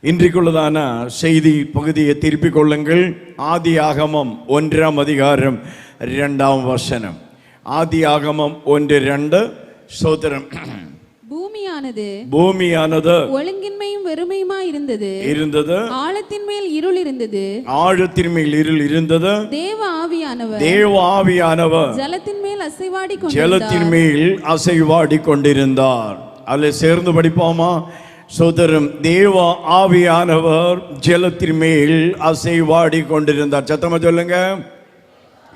இன்றைக்குள்ளதான செய்தி பகுதியை திருப்பிக் கொள்ளுங்கள். ஆதியாகமம் 1ஆம் அதிகாரம் 2ஆம் வசனம். ஆதியாகமம் 1:2. ஸ்தோத்திரம். பூமியானது ஒழுங்கின்மையும் வெறுமையுமாய் இருந்தது. ஆழத்தின் மேல் இருள் இருந்தது. தேவ ஆவியானவர் ஜலத்தின் மேல் அசைவாடி கொண்டிருந்தார். அதில் சேர்ந்து படிப்போமா? சோதரம். தேவ ஆவியானவர் ஜலத்தின் மேல் அசைவாடி கொண்டிருந்தார். சத்தமா சொல்லுங்க.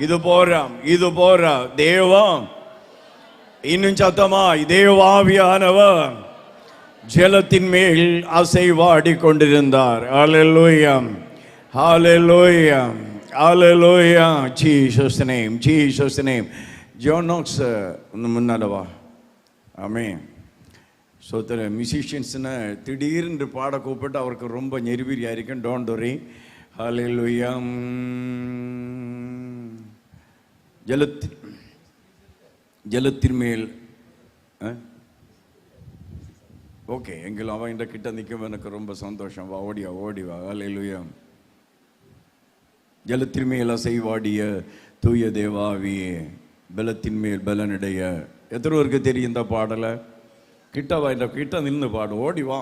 இது போறா தேவா. இன்னும் சத்தமா. தேவ ஆவியானவர் ஜலத்தின் மேல் அசைவாடி கொண்டிருந்தார். Hallelujah, hallelujah, hallelujah. Jesus name, Jesus name. John Knox முன்னாலவா. ஆமென். சோதர மியூசிஷியன்ஸ்னு திடீர்னு பாட கூப்பிட்டு அவருக்கு ரொம்ப நெருவிரியாக இருக்கும். Don't worry. ஹல்லேலூயா. ஜலத்தின் மேல். ஓகே, எங்கள் அவன் இந்த கிட்ட நிற்கும் எனக்கு ரொம்ப சந்தோஷம். வா, ஓடிவா. ஹல்லேலூயா. ஜலத்தின் மேல் அசைவாடிய தூய தேவாவியே, பலத்தின் மேல் பலனடைய. எத்தனை பேருக்கு தெரியும் இந்த பாடலை? கிட்டவா, இந்த கிட்ட நின்று பாடு. ஓடிவா.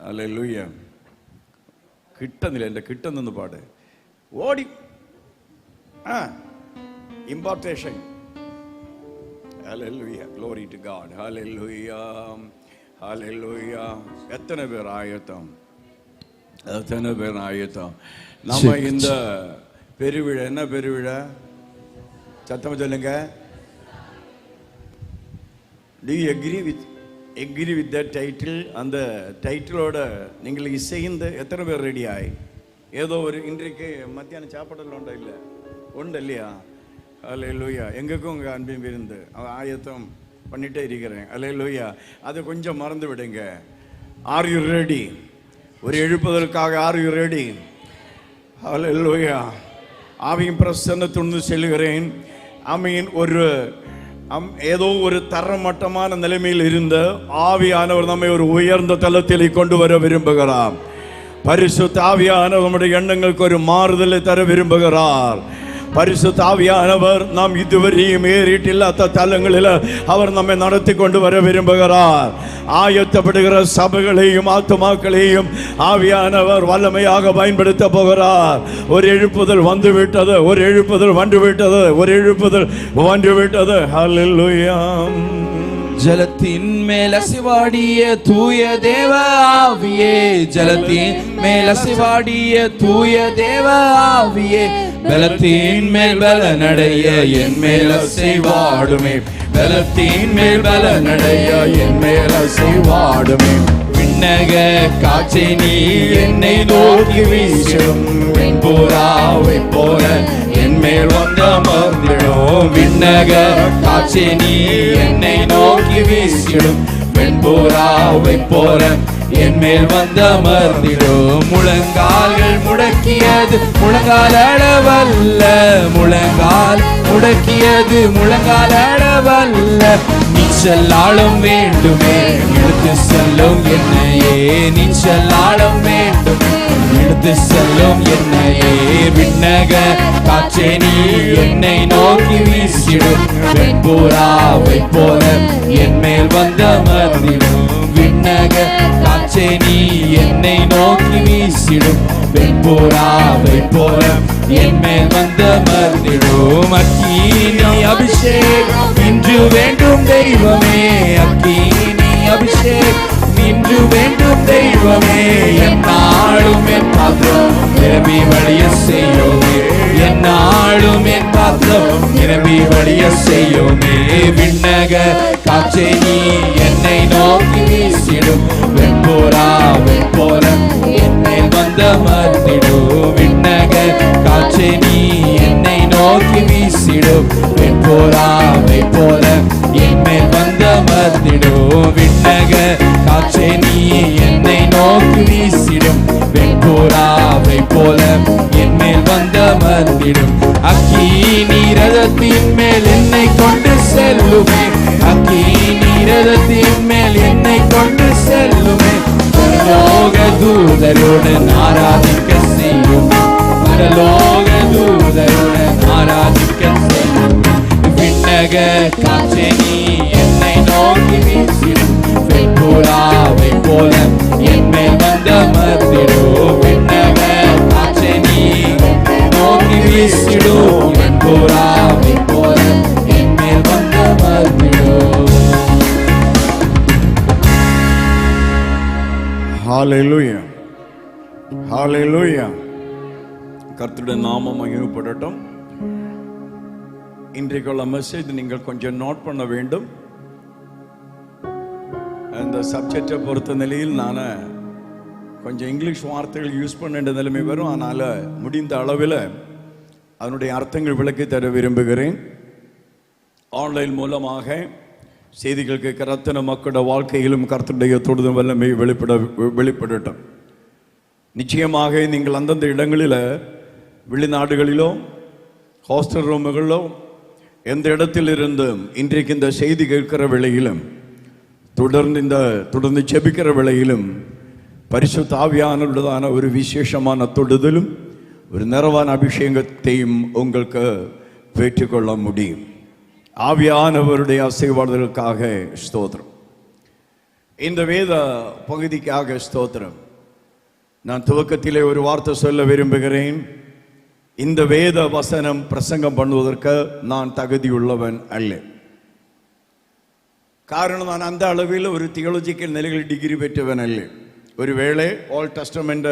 ஹல்லேலூயா. கிட்ட நிலை, இந்த கிட்ட நின்று பாடு. ஓடி. இம்பார்டேஷன். ஹல்லேலூயா. glory to God. ஹல்லேலூயா, ஹல்லேலூயா. எத்தனை பேர் ஆயத்தம்? நம்ம இந்த பெருவிழா என்ன பெருவிழா? சத்தமா சொல்லுங்க. Do you agree with that title? அந்த டைட்டிலோட நீங்கள் இசைந்து எத்தனை பேர் ரெடி ஆகி? ஏதோ ஒரு இன்றைக்கு மத்தியானம் சாப்பாடெல்லாம் உண்டா? இல்லை, உண்டு இல்லையா? ஹல்லேலூயா. எங்களுக்கும் உங்கள் அன்பின் விருந்து ஆயத்தம் பண்ணிட்டே இருக்கிறேன். ஹல்லேலூயா. அதை கொஞ்சம் மறந்து விடுங்க. Are you ready? ஒரு எழுப்புதலுக்காக ஆர் யூ ரெடி? ஹல்லேலூயா. ஆவியின் பிரசன்னத்துடன் செல்கிறேன். ஆமீன். ஏதோ ஒரு தரமட்டமான நிலைமையில் இருந்த ஆவியானவர் நம்மை ஒரு உயர்ந்த தளத்தில் கொண்டு வர விரும்புகிறார். பரிசுத்த ஆவியானவர் நம்முடைய எண்ணங்களுக்கு ஒரு மாறுதலை தர விரும்புகிறார். பரிசுத்த ஆவியானவர் நாம் இதுவரையும் ஏறிட்டில்லாத தலங்களில் அவர் நம்மை நடத்தி கொண்டு வர விரும்புகிறார். ஆயத்தப்படுகிற சபைகளையும் ஆத்துமாக்களையும் ஆவியானவர் வல்லமையாக பயன்படுத்த போகிறார். ஒரு எழுப்புதல் வந்துவிட்டது, ஒரு எழுப்புதல் வந்துவிட்டது. ஹல்லேலூயா. ஜலத்தின் மேல் அசைவாடிய தூய தேவ ஆவியே, ஜலத்தின் மேல் அசைவாடிய தூய தேவ ஆவியே, பலத்தின் மேல் பலனடைய என் மேல் அசைவாடுமே, பலத்தின் மேல் பலனடைய என் மேல் அசைவாடுமே. விண்ணக காட்சி நீ என்னை நோக்கி வீசும் வெண்புறாவை போல என் மேல் வந்தமர்ந்திடும். விண்ணக காட்சி நீ என்னை நோக்கி வீசிடும் வெண்புறாவை போல என் மேல் வந்தமர்ந்திடும். முழங்கால்கள் முடக்கியது முழங்கால் அடவல்ல, முழங்கால் முடக்கியது முழங்கால் அடவல்ல. நீச்சல் ஆழம் வேண்டுமே எடுத்து செல்லும் என்னையே, நீச்சல் ஆழம் வேண்டுமே எடுத்து செல்லும் என்னையே. விண்ணக காற்றே நீ என்னை நோக்கி வீசிடும் வெண்புறாவை போல என் மேல் வந்தமர்ந்திடும். விண்ணக காற்றே நீ என்னை நோக்கி வீசிடும் வெண்புறாவை போல என் மேல் வந்தமர்ந்திடும். அக்கினி அபிஷேகம் இன்று வேண்டும் தெய்வமே, அக்கினி அபிஷேகம் இன்று வேண்டும் தெய்வமே. என்னாலும் என் பாத்திரம் நிரம்பி வழிய செய்யோமே, என்னாலும் என் பாத்திரம் நிரம்பி வழிய செய்யோமே. விண்ணக காற்றே நீ என்னை நோக்கி வீசிடும் வெண்புறாவை போல என் மேல் வந்தமர்ந்திடும். விண்ணக காற்றே நீ என்னை நோக்கி வீசிடும் வெண்புறாவை போல என் மேல் வந்தமர்ந்திடும். விண்ணக காற்றே நீ என்னை நோக்கி வீசிடும் வெண்புறாவை போல என் மேல் வந்தமர்ந்திடும். அக்கினி ரதத்தின் மேல் என்னை கொண்டு செல்லுமே, அக்கினி ரதத்தின் மேல் என்னை கொண்டு செல்லுமே. தூதருடன் ஆராதிக்க செய்யும், பரலோக தூதருடன் ஆராதிக்க செய்யும். விண்ணக காற்றே நீ என்னை நோக்கி வீசிடும், வெண்புறாவை போல என் மேல் வந்தமர்ந்திடும். விண்ணக காற்றே நீ நோக்கி வீசிடும், வெண்புறாவை போல என் மேல் வந்தமர்ந்திடும். ஹalleluya, ஹalleluya. கர்த்தருடைய நாமம் மகிமைப்படட்டும். இன்றைக்குள்ள மெசேஜ் நீங்கள் கொஞ்சம் நோட் பண்ண வேண்டும். அந்த சப்ஜெக்டை பொறுத்த நிலையில் நான் கொஞ்சம் இங்கிலீஷ் வார்த்தைகள் யூஸ் பண்ண வேண்டிய நிலைமை வரும். அதனால் முடிந்த அளவில் அதனுடைய அர்த்தங்கள் விளக்கி தர விரும்புகிறேன். ஆன்லைன் மூலமாக செய்திகள் கேட்கிற அத்தனை மக்களோட வாழ்க்கையிலும் கர்த்தருடைய தொடுதல் வல்லமை வெளிப்படட்டும். நிச்சயமாக நீங்கள் அந்தந்த இடங்களில், வெளிநாடுகளிலோ ஹாஸ்டல் ரூமுகளிலோ எந்த இடத்தில் இருந்து இன்றைக்கு இந்த செய்தி கேட்கிற வேளையிலும், தொடர்ந்து செபிக்கிற வேளையிலும் பரிசுத்த ஆவியானவருடையதான ஒரு விசேஷமான தொடுதலும் ஒரு நிறைவான அபிஷேகத்தையும் உங்களுக்கு பெற்றுக்கொள்ள முடியும். ஆவியானவருடைய ஆசீர்வாதங்களுக்காக ஸ்தோத்திரம். இந்த வேத பகுதிக்காக ஸ்தோத்திரம். நான் துவக்கத்திலே ஒரு வார்த்தை சொல்ல விரும்புகிறேன். இந்த வேத வசனம் பிரசங்கம் பண்ணுவதற்கு நான் தகுதியுள்ளவன் அல்ல. காரணம், நான் அந்த அளவில் ஒரு தியோலஜிக்கல் நிலையில் டிகிரி பெற்றவன் அல்ல. ஒருவேளை ஓல்ட் டெஸ்டமெண்ட்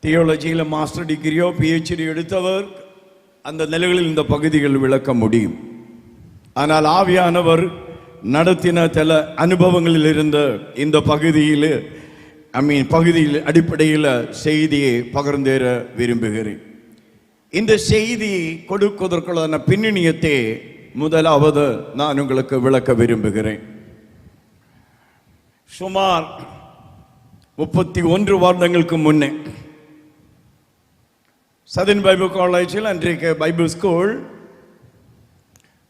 தியோலஜியில் மாஸ்டர் டிகிரியோ பிஹெச்டி எடுத்தவர் அந்த நிலைகளில் இந்த பகுதிகள் விளக்க முடியும். ஆனால் ஆவியானவர் நடத்தின சில அனுபவங்களில் இருந்த இந்த பகுதியில் அடிப்படையில் செய்தியை பகிர்ந்தேற விரும்புகிறேன். இந்த செய்தி கொடுப்பதற்குள்ள பின்னணியத்தை முதலாவது நான் உங்களுக்கு விளக்க விரும்புகிறேன். சுமார் 31 வருடங்களுக்கு முன்னே சதன் பைபிள் காலேஜில், அன்றைக்கு பைபிள் ஸ்கூல்,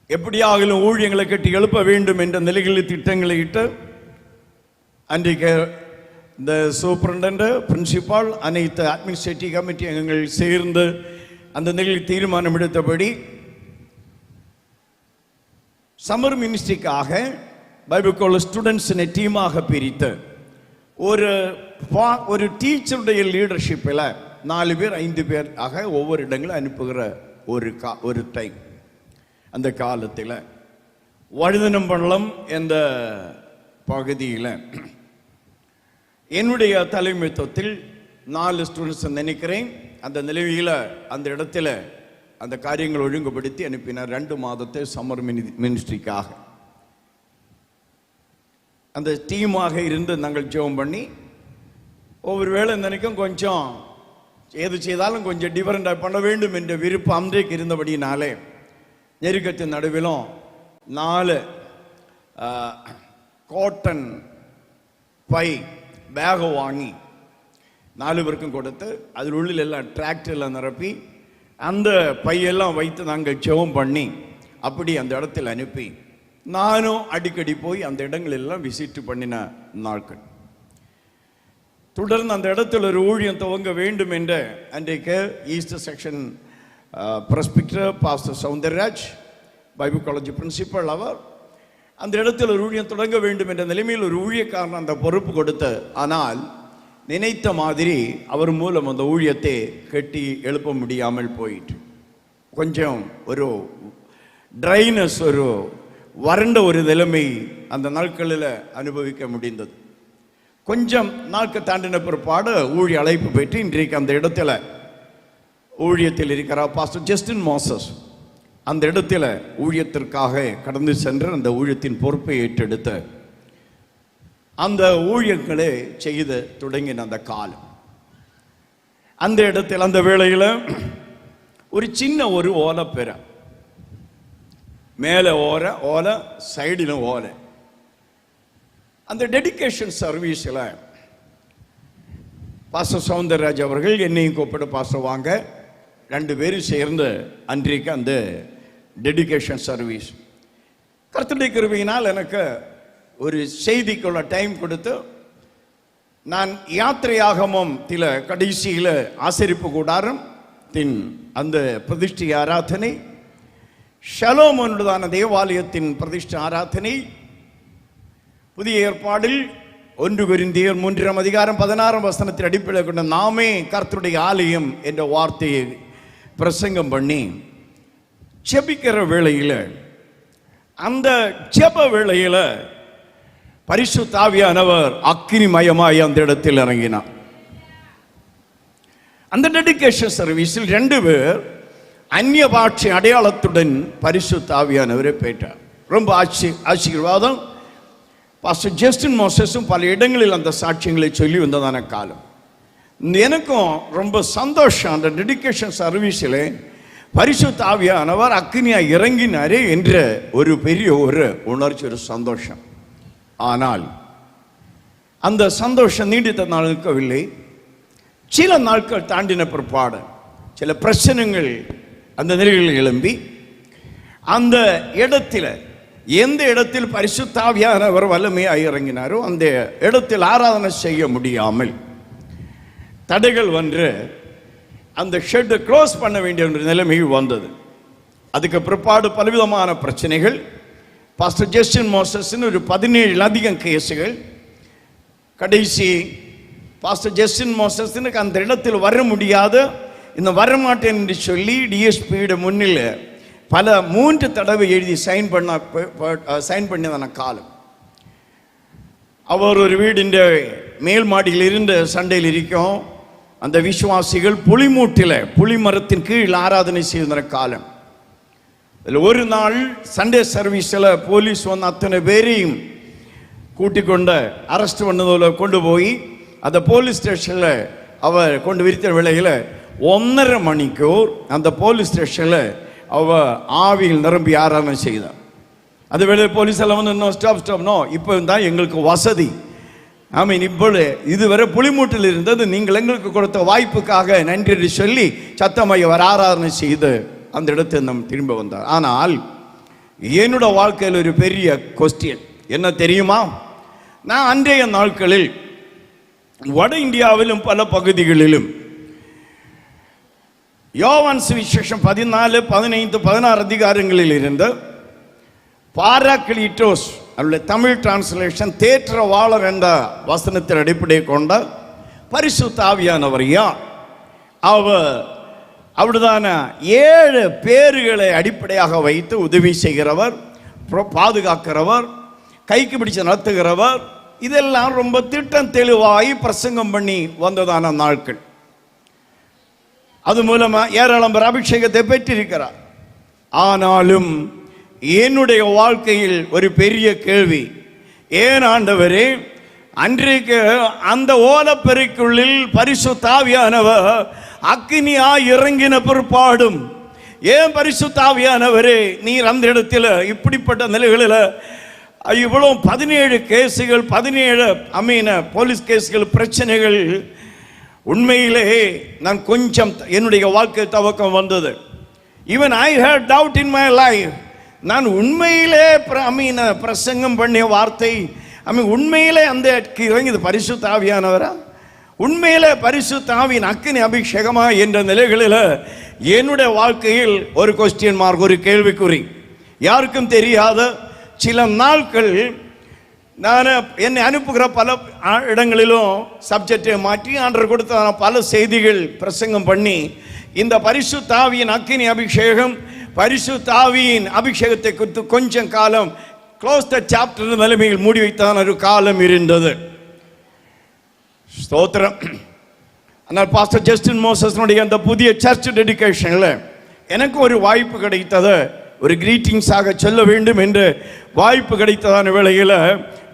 எப்படியாகிலும் ஊழியங்களை கட்டி எழுப்ப வேண்டும் என்ற நிலைகளில் திட்டங்களை இட்டு, அன்றைக்கு இந்த சூப்பரண்டன்ட், பிரின்சிபால், அனைத்து அட்மினிஸ்ட்ரேட்டிவ் கமிட்டி அங்கங்கள் சேர்ந்து அந்த நிலையில் தீர்மானம் எடுத்தபடி சம்மர் மினிஸ்ட்ரிக்காக பைபிள் காலேஜ் ஸ்டூடெண்ட்ஸினை டீமாக பிரித்து ஒரு டீச்சருடைய லீடர்ஷிப்பில் 4 பேர் 5 பேர் ஆக ஒவ்வொரு இடங்களும் அனுப்புகிற ஒரு டைம். அந்த காலத்தில் வழுதனம்பள்ளம் என்ற பகுதியில் என்னுடைய தலைமைத்துவத்தில் 4 ஸ்டூடெண்ட்ஸ் நினைக்கிறேன். அந்த நிலையில் அந்த இடத்துல அந்த காரியங்கள் ஒழுங்குபடுத்தி அனுப்பினார். 2 மாதத்தை சம்மர் மினிஸ்ட்ரிக்காக அந்த டீமாக இருந்து நாங்கள் ஜெபம் பண்ணி, ஒவ்வொரு வேளை நினைக்கும் கொஞ்சம் எது செய்தாலும் கொஞ்சம் டிஃபரெண்டாக பண்ண வேண்டும் என்ற விருப்பம் அன்றைக்கு இருந்தபடினாலே நெருக்கத்தின் நடுவிலும் 4 காட்டன் பை பேகை வாங்கி 4 பேருக்கும் கொடுத்து, அதில் உள்ள எல்லாம் டிராக்டரில் நிரப்பி அந்த பையெல்லாம் வைத்து நாங்கள் ஜெபம் பண்ணி அப்படி அந்த இடத்தில் அனுப்பி, நானும் அடிக்கடி போய் அந்த இடங்களெல்லாம் விசிட் பண்ணின நாட்கள். தொடர்ந்து அந்த இடத்துல ஒரு ஊழியம் துவங்க வேண்டும் என்ற அன்றைக்கு east section presbyter pastor Soundararaj, Bible college principal, அவர் அந்த இடத்தில் ஒரு ஊழியம் தொடங்க வேண்டும் என்ற நிலைமையில் ஒரு ஊழியக்காரன் அந்த பொறுப்பு கொடுத்து, ஆனால் நினைத்த மாதிரி அவர் மூலம் அந்த ஊழியத்தை கட்டி எழுப்ப முடியாமல் போயிட்டு, கொஞ்சம் ஒரு ட்ரைனஸ், ஒரு வறண்ட ஒரு நிலைமை அந்த நாட்களில் அனுபவிக்க முடிந்தது. கொஞ்சம் நாட்கள் தாண்டின பிற்பாடு ஊழிய அழைப்பு பெற்று இன்றைக்கு அந்த இடத்துல ஊழியத்தில் இருக்கிறார் பாஸ்டர் ஜஸ்டின் மோசஸ். அந்த இடத்துல ஊழியத்திற்காக கடந்து சென்று அந்த ஊழியத்தின் பொறுப்பை ஏற்றெடுத்து அந்த ஊழியங்களை செய்து தொடங்கின அந்த காலம். அந்த இடத்தில் அந்த வேளையில் ஒரு சின்ன ஒரு ஓலை பெற, மேலே ஓலை சைடிலும் ஓலை. அந்த டெடிகேஷன் சர்வீஸில் பாஸ்டர் சௌந்தரராஜ் அவர்கள் என்னையும் கூப்பிட்டு, பாஸ்டர் வாங்க, 2 பேரும் சேர்ந்து அன்றைக்கு அந்த டெடிகேஷன் சர்வீஸ். கர்த்தருடைய கிருபையினால் எனக்கு ஒரு செய்திக்குள்ள டைம் கொடுத்து நான் யாத்திரையாகமும் தில கடைசியில் ஆசரிப்பு கூடாரம் தின் அந்த பிரதிஷ்டை ஆராதனை, ஷலோம் ஒன்றுதான தேவாலயத்தின் பிரதிஷ்டை ஆராதனை, புதிய ஏற்பாடில் 1 கொரிந்தியர் 3:16 அடிப்படையில் கொண்ட நாமே கர்த்தருடைய ஆலயம் என்ற வார்த்தையை பிரசங்கம் பண்ணி ஜெபிக்கிற வேளையில், அந்த ஜெப வேளையில் பரிசுத்த ஆவியானவர் அக்கினிமயமாய் அந்த இடத்தில் இறங்கினார். அந்த டெடிகேஷன் சர்வீஸில் 2 பேர் அந்நிய பாட்சி அடையாளத்துடன் பரிசுத்த ஆவியானவரை பெற்றார். ரொம்ப ஆசீர்வாதம். பாஸ்டர் ஜஸ்டின் மோசஸும் பல இடங்களில் அந்த சாட்சியங்களை சொல்லி வந்ததான காலம். எனக்கும் ரொம்ப சந்தோஷம். அந்த டெடிகேஷன் சர்வீஸில் பரிசுத்த ஆவியானவர் அக்கினியாக இறங்கினாரே என்ற ஒரு பெரிய ஒரு உணர்ச்சி, ஒரு சந்தோஷம். ஆனால் அந்த சந்தோஷம் நீடித்த நாள் இருக்கவில்லை. சில நாட்கள் தாண்டின பிற்பாடு சில பிரச்சனைகள் அந்த நிலையில் எழும்பி, அந்த இடத்துல எந்த இடத்தில் பரிசுத்த ஆவியானவர் வல்லமையாக இறங்கினாரோ அந்த இடத்தில் ஆராதனை செய்ய முடியாமல் தடைகள் வந்து அந்த ஷெட்டை க்ளோஸ் பண்ண வேண்டிய ஒரு நிலைமை வந்தது. அதுக்கு பிற்பாடு பலவிதமான பிரச்சனைகள். பாஸ்டர் ஜஸ்டின் மோசஸ்ன்னு ஒரு 17 அதிகம் கேஸுகள். கடைசி பாஸ்டர் ஜஸ்டின் மோசஸ்னுக்கு அந்த இடத்தில் வர முடியாத, இந்த வரமாட்டேன் என்று சொல்லி டிஎஸ்பியோட முன்னில் பல 3 தடவை எழுதி சைன் பண்ணியதான காலம். அவர் ஒரு வீடின் மேல் மாடியில் இருந்த சண்டையில் இருக்கும். அந்த விசுவாசிகள் புலிமூட்டில் புலி மரத்தின் கீழ் ஆராதனை செய்த காலம். அதில் ஒரு நாள் சண்டே சர்வீஸில் போலீஸ் வந்து அத்தனை பேரையும் கூட்டிக் கொண்டு அரெஸ்ட் பண்ணதில் கொண்டு போய் அந்த போலீஸ் ஸ்டேஷனில் அவர் கொண்டு விரித்த வேளையில் 1.5 மணிக்கூர் அந்த போலீஸ் ஸ்டேஷனில் அவ ஆவியில் நிரம்பி ஆராதனை செய்தார். அது வேலை போலீஸ் எல்லாம் வந்து இன்னும் ஸ்டாப்னோ இப்போ தான் எங்களுக்கு வசதி, இப்பொழுது இதுவரை புலிமூட்டில் இருந்தது, நீங்கள் எங்களுக்கு கொடுத்த வாய்ப்புக்காக நன்றி சொல்லி சத்தமையவர் ஆராதனை செய்து அந்த இடத்தில் நம் திரும்ப வந்தார். ஆனால் என்னோட வாழ்க்கையில் ஒரு பெரிய கொஸ்டின் என்ன தெரியுமா? நான் அன்றைய நாட்களில் வட இந்தியாவிலும் பல பகுதிகளிலும் யோவான் சுவிசேஷம் 14, 15, 16 அதிகாரங்களில் இருந்து பாராக்ளீட்டோஸ் அவருடைய தமிழ் டிரான்ஸ்லேஷன் தேற்றவாளர் என்ற வசனத்தின் அடிப்படையை கொண்ட பரிசுத்த ஆவியானவர் யார்? அவருதான 7 பேர்களை அடிப்படையாக வைத்து உதவி செய்கிறவர், பாதுகாக்கிறவர், கைக்கு பிடிச்சு நடத்துகிறவர், இதெல்லாம் ரொம்ப திட்டம் தெளிவாய் பிரசங்கம் பண்ணி வந்ததான நாட்கள். அது மூலமா ஏராளம் பேர் அபிஷேகத்தை பெற்றிருக்கிறார். ஆனாலும் என்னுடைய வாழ்க்கையில் ஒரு பெரிய கேள்வி, ஏன் ஆண்டவரே அன்றைக்கு அந்த ஓலப்பெருக்குள்ளில் பரிசுத்த ஆவியானவர் அக்கினியாய் இறங்கின பிற்பாடும் ஏன் பரிசுத்த ஆவியானவரே நீர் அந்த இடத்துல இப்படிப்பட்ட நிலைகளில் இவ்வளோ 17 கேஸுகள், 17 போலீஸ் கேஸுகள், பிரச்சனைகள்? உண்மையிலே நான் கொஞ்சம் என்னுடைய வாழ்க்கை துவக்கம் வந்தது. Even I had doubt in my life. நான் உண்மையிலே பிரசங்கம் பண்ணிய வார்த்தை உண்மையிலே அந்த இறங்கியது பரிசுத்த ஆவியானவரா? உண்மையிலே பரிசுத்த ஆவியின் அக்கினி அபிஷேகமா என்ற நிலைகளில் என்னுடைய வாழ்க்கையில் ஒரு கொஸ்டின் மார்க், ஒரு கேள்விக்குறி. யாருக்கும் தெரியாத சில நாட்கள் நான் என்னை அனுப்புகிற பல இடங்களிலும் சப்ஜெக்டை மாற்றி ஆண்டவர் கொடுத்த பல செய்திகள் பிரசங்கம் பண்ணி இந்த பரிசுத்த ஆவியின் அக்கினி அபிஷேகம், பரிசுத்த ஆவியின் அபிஷேகத்தை குறித்து கொஞ்சம் காலம் க்ளோஸ் த சாப்டர் நிலைமையில் மூடி வைத்தான் ஒரு காலம் இருந்தது. ஸ்தோத்திரம். ஆனால் பாஸ்டர் ஜஸ்டின் மோசஸ்னுடைய அந்த புதிய சர்ச் டெடிகேஷனில் எனக்கு ஒரு வாய்ப்பு கிடைத்தது, ஒரு கிரீட்டிங்ஸாக சொல்ல வேண்டும் என்று வாய்ப்பு கிடைத்ததான வேளையில்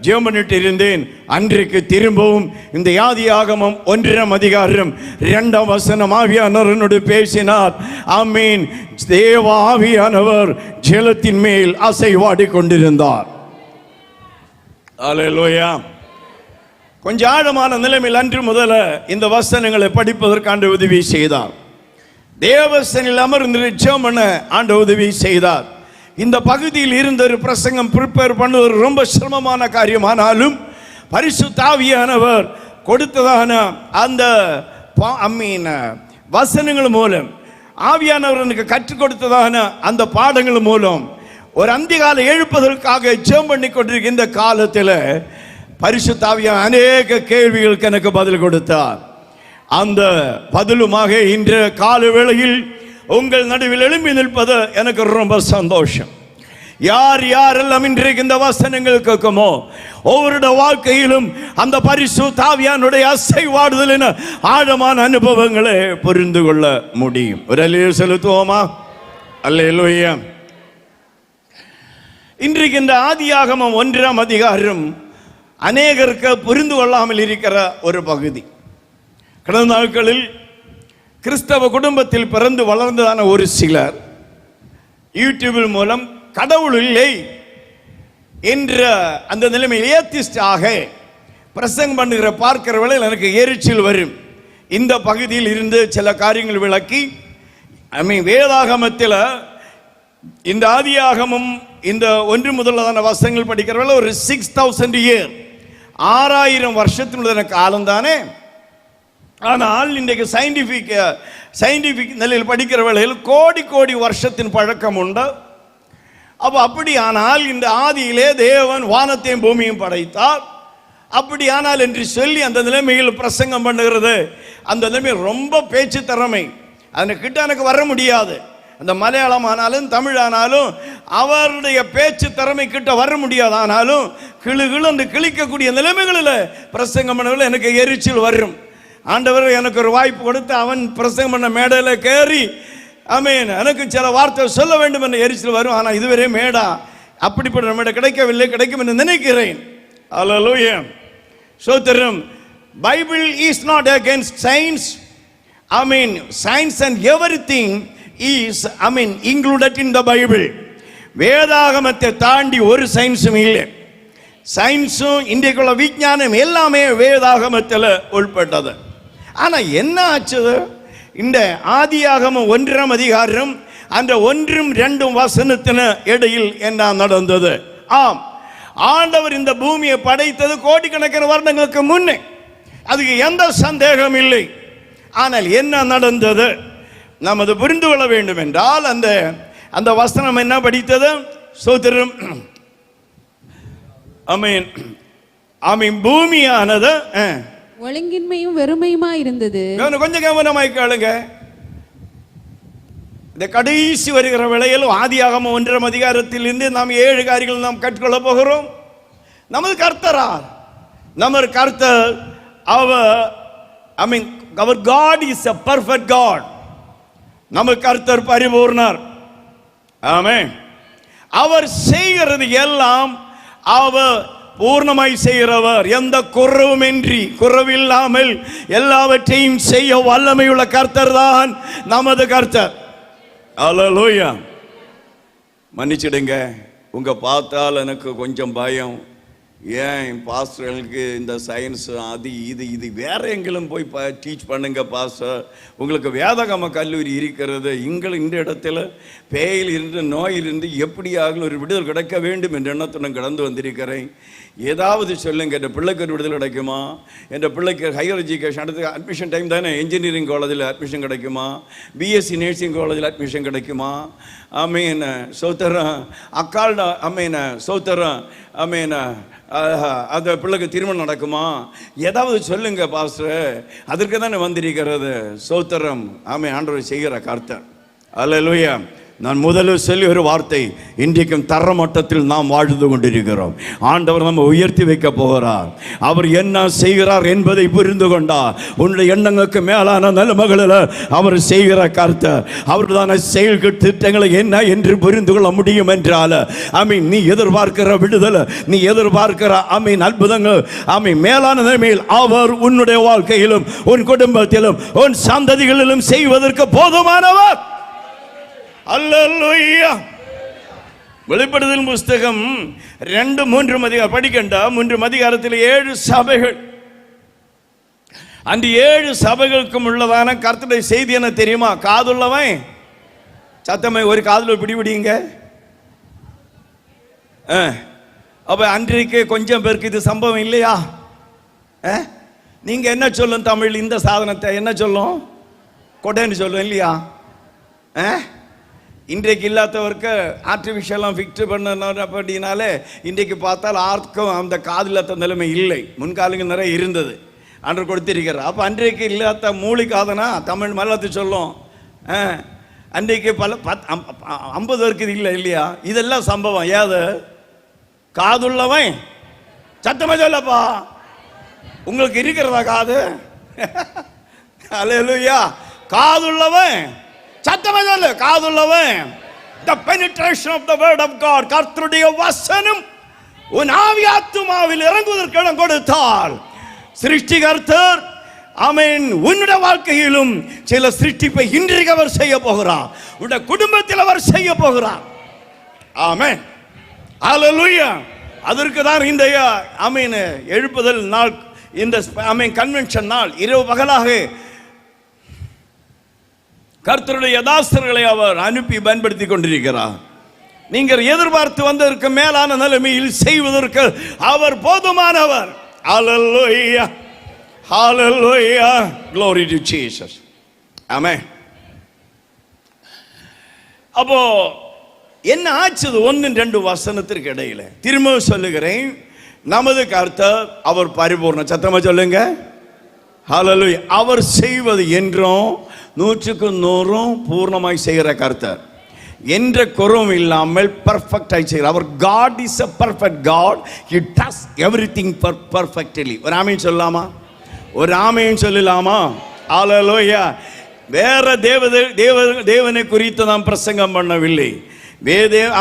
ஜெபம் பண்ணிட்டு இருந்தேன். அன்றைக்கு திரும்பவும் இந்த ஆதியாகமம் 1 அதிகாரம் 2 வசனம் ஆவியானவரோடு பேசினார். ஆமீன். தேவ ஆவியானவர் ஜலத்தின் மேல் அசைவாடி கொண்டிருந்தார். அல்லேலூயா. கொஞ்சம் ஆழமான நிலைமையில் அன்று முதல இந்த வசனங்களை படிப்பதற்கு உதவி செய்தார். தேவசனில் அமர்ந்து ஜெபம் பண்ண ஆண்டவர் உதவி செய்தார். இந்த பகுதியில் இருந்த ஒரு பிரசங்கம் ப்ரிப்பேர் பண்ணுவது ரொம்ப சிரமமான காரியமானாலும் பரிசுத்த ஆவியானவர் கொடுத்ததான அந்த வசனங்கள் மூலம், ஆவியானவர் எனக்கு கற்றுக் கொடுத்ததான அந்த பாடங்கள் மூலம் ஒரு அந்திகாலை எழுப்பதற்காக ஜெபம் பண்ணி கொண்டிருக்கின்ற காலத்தில் பரிசுத்த ஆவியானவர் அநேக கேள்விகளுக்கு எனக்கு பதில் கொடுத்தார். அந்த பதிலுமாக இன்று கால வேளையில் உங்கள் நடுவில் எழும்பி நிற்பது எனக்கு ரொம்ப சந்தோஷம். யார் யாரெல்லாம் இன்றைக்கு இந்த வசனங்கள் கேட்குமோ ஒவ்வொருடைய வாழ்க்கையிலும் அந்த பரிசுத்த ஆவியானுடைய அசைவாடுதலின் ஆழமான அனுபவங்களை புரிந்து கொள்ள முடியும். ஒரு அல்லேலூயா செலுத்துவோமா? அல்லேலூயா. இன்றைக்கு இந்த ஆதியாகமம் 1ஆம் அதிகாரம் அநேகருக்கு புரிந்து கொள்ளாமல் இருக்கிற ஒரு பகுதி. கடந்த நாட்களில் கிறிஸ்தவ குடும்பத்தில் பிறந்து வளர்ந்ததான ஒரு சிலர் யூடியூபில் மூலம் கடவுள் இல்லை என்ற அந்த நிலைமையில் ஏத்திஸ்டாக பிரசங்கம் பண்ணுகிற பார்க்கிற வேளையில் எனக்கு எரிச்சல் வரும். இந்த பகுதியில் இருந்து சில காரியங்கள் விளக்கி வேதாகமத்தில் இந்த ஆதியாகமம் இந்த 1 முதலான வசனங்கள் படிக்கிற வேளை ஒரு 6000 இயர் 6000 வருஷத்தினுடைய காலம் தானே. ஆனால் இன்றைக்கு சயின்டிஃபிக் நிலையில் படிக்கிற வேளையில் கோடி கோடி வருஷத்தின் பழக்கம் உண்டு. அப்படியானால் இந்த ஆதியிலே தேவன் வானத்தையும் பூமியும் படைத்தார். அப்படியானால் என்று சொல்லி அந்த நிலைமையில் பிரசங்கம் பண்ணுகிறது. அந்த நிலைமையில் ரொம்ப பேச்சு திறமை கிட்ட எனக்கு வர முடியாது. அந்த மலையாளம் ஆனாலும் தமிழ் ஆனாலும் அவருடைய பேச்சு திறமை கிட்ட வர முடியாது. ஆனாலும் கிளு கிழிக்கக்கூடிய நிலைமைகளில் பிரசங்கம் பண்ணவில்லை எனக்கு எரிச்சல் வரும். ஆண்டவர் எனக்கு ஒரு வாய்ப்பு கொடுத்து அவன் பிரசங்கம் பண்ண மேடையில் கேறி எனக்கு சில வார்த்தை சொல்ல வேண்டும் என்ற எரிச்சல் வரும். ஆனால் இதுவரை மேடா அப்படிப்பட்ட மேடை கிடைக்கும் என்று நினைக்கிறேன். அல்லேலூயா. ஸ்தோத்திரம். Bible is not against science. Science and everything is included in the Bible. வேதாகமத்தை தாண்டி ஒரு சயின்ஸும் இல்லை. சயின்ஸும் இன்றைக்குள்ள விஞ்ஞானம் எல்லாமே வேதாகமத்தில் உள்பட்டது. ஆனால் என்ன ஆச்சு? இந்த ஆதியாகமம் 1ஆம் அதிகாரம் அந்த 1ம் 2ம் வசனத்தின இடையில் என்ன நடந்தது? ஆம், ஆண்டவர் இந்த பூமியை படைத்தது கோடிக்கணக்கான வருடங்களுக்கு முன்னே, அதுக்கு எந்த சந்தேகம் இல்லை. ஆனால் என்ன நடந்தது நாம் அதை புரிந்து கொள்ள வேண்டும் என்றால் அந்த வசனம் என்ன படித்தது? ஸ்தோத்திரம். பூமியானது ஒழுங்கின்மையும் வெறுமையுமா இருந்தது. கொஞ்சம் கவனமாய் கேளுங்க. இந்த கடைசி வருகிற வேளையில் ஆதியாகமம் 1ஆம் அதிகாரத்தில் இருந்து நாம் 7 காரியங்கள் நாம் கற்றுக்கொள்ள போகிறோம். நமது கர்த்தரார், நமது கர்த்தர் அவர் God is a perfect God. நமது கர்த்தர் பரிபூர்ணர். ஆமென். அவர் செய்கிறது எல்லாம் அவர் பூர்ணமாய் செய்கிறவர். எந்த குறைவில்லாமல் எல்லாவற்றையும் செய்ய வல்லமையுள்ள கர்த்தர் தான் நமது கர்த்தர். அல்லேலூயா. மன்னிச்சிடுங்க, உங்க பார்த்தால் எனக்கு கொஞ்சம் பயம். ஏன் பாஸ்டர்களுக்கு இந்த சயின்ஸ் அது இது வேற எங்களும் போய் டீச் பண்ணுங்க பாஸ்டர். உங்களுக்கு வேதாகம கல்லூரி இருக்கிறது. இந்த இடத்துல பேயில் இருந்து நோயிலிருந்து எப்படியாக ஒரு விடுதல் கிடைக்க வேண்டும் என்ற எண்ணத்துடன் கடந்து வந்திருக்கிறேன். ஏதாவது சொல்லுங்க, என் பிள்ளைக்கு ஒரு விடுதல் கிடைக்குமா? என் பிள்ளைக்கு ஹையர் எஜுகேஷன் அடுத்து அட்மிஷன் டைம் தானே, இன்ஜினியரிங் காலேஜில் அட்மிஷன் கிடைக்குமா? பிஎஸ்சி நர்சிங் காலேஜில் அட்மிஷன் கிடைக்குமா? சோத்தரம் அக்கால் சோத்தரம் அந்த பிள்ளைக்கு திருமணம் நடக்குமா? ஏதாவது சொல்லுங்க பாஸ்டர். அதற்கு தானே வந்திருக்கிறது. சோத்திரம். ஆண்டவர் செய்கிற கர்த்தர். அல்லேலூயா. நான் முதலில் சொல்லி ஒரு வார்த்தை, இன்றைக்கும் தரமட்டத்தில் நாம் வாழ்ந்து கொண்டிருக்கிறோம். ஆண்டவர் நம்ம உயர்த்தி வைக்க போகிறார். அவர் என்ன செய்கிறார் என்பதை புரிந்து கொண்டார். உன்னுடைய எண்ணங்களுக்கு மேலான நிலைமைகளில் அவர் செய்கிற கர்த்தர். அவர்தான செயல்கள் திட்டங்களை என்ன என்று புரிந்து கொள்ள முடியும் என்றால் நீ எதிர்பார்க்கிற விடுதலை, நீ எதிர்பார்க்கிற அற்புதங்கள் மேலான நிலைமையில் அவர் உன்னுடைய வாழ்க்கையிலும் உன் குடும்பத்திலும் உன் சந்ததிகளிலும் செய்வதற்கு போதுமானவர். அல்லேலூயா. வெளிப்படுதல் புஸ்தகம் 2-3 அதிகாரம் படிக்கண்டா. 3 அதிகாரத்தில் 7 சபைகள். அந்த 7 சபைகளுக்கும் உள்ளதான கர்த்தருடைய செய்தி என்ன தெரியுமா? காதுள்ளவன் சத்தமை ஒரு காதில் பிடிபிடிங்க. அப்ப அன்றைக்கு கொஞ்சம் பேருக்கு இது சம்பவம் இல்லையா? நீங்க என்ன சொல்லும் தமிழ் இந்த சாதனத்தை என்ன சொல்லும்? கொடைன்னு சொல்லும் இல்லையா? இன்றைக்கு இல்லாதவருக்கு ஆர்டிஃபிஷியலாம் ஃபிக்ஸ் பண்ண அப்படின்னாலே இன்றைக்கு பார்த்தால் ஆர்க்கும் அந்த காதில்லாத நிலைமை இல்லை. முன்காலங்க நிறைய இருந்தது, அன்று கொடுத்திருக்கிறார். அப்போ அன்றைக்கு இல்லாத மூலிகாதனா தமிழ் மலத்து சொல்லும். அன்றைக்கு பல 50 இருக்குது இல்லை இல்லையா? இதெல்லாம் சம்பவம். ஏது காதுள்ளவன் சத்தமா சொல்லப்பா. உங்களுக்கு இருக்கிறதா காது? அல்லேலூயா. காதுள்ளவன் சத்தமா சொல்லு. காதுள்ளவன். the penetration of the word of God, கர்த்தருடைய வசனம் உன் ஆவி ஆத்துமாவில் இறங்குவதற்கு இடம் கொடுத்தால் சிருஷ்டிகர்த்தர் ஆமென் உன்னுடைய வாழ்க்கையிலும் சில சிருஷ்டிப்பை இன்றைக்கு அவர் செய்ய போகிறார். உன்னுடைய குடும்பத்தில் அவர் செய்ய போகிறார். ஆமென். அல்லேலூயா. அதற்கு தான் இந்த ஆமென் எழுப்புதல் நாள், இந்த ஆமென் கன்வென்ஷன் நாள் இரவு பகலாக கர்த்தருடைய யதாஸ்தர்களை அவர் அனுப்பி பயன்படுத்தி கொண்டிருக்கிறார். நீங்கள் எதிர்பார்த்து வந்ததற்கு மேலான நிலைமையில் செய்வதற்கு அவர் போதுமானவர். ஹல்லேலூயா, ஹல்லேலூயா, glory to Jesus. ஆமென். அப்போ என்ன ஆச்சுது? 1-2 வசனத்திற்கு இடையில திரும்ப சொல்லுகிறேன், நமது கர்த்தர் அவர் பரிபூர்ண. சத்தமா சொல்லுங்க. ஹல்லேலூயா. அவர் செய்வது என்றும் 100% பூர்ணமாய் செய்கிற கர்த்தர், என்ற குறவும் இல்லாமல் பர்ஃபெக்டாய் செய்கிறார். அவர் God is a perfect God. He does everything perfectly. ஒரு ஆமென் சொல்லலாமா? ஒரு ஆமென் சொல்லலாமா? ஹல்லேலூயா. வேற தேவனை குறித்து நாம் பிரசங்கம் பண்ணவில்லை.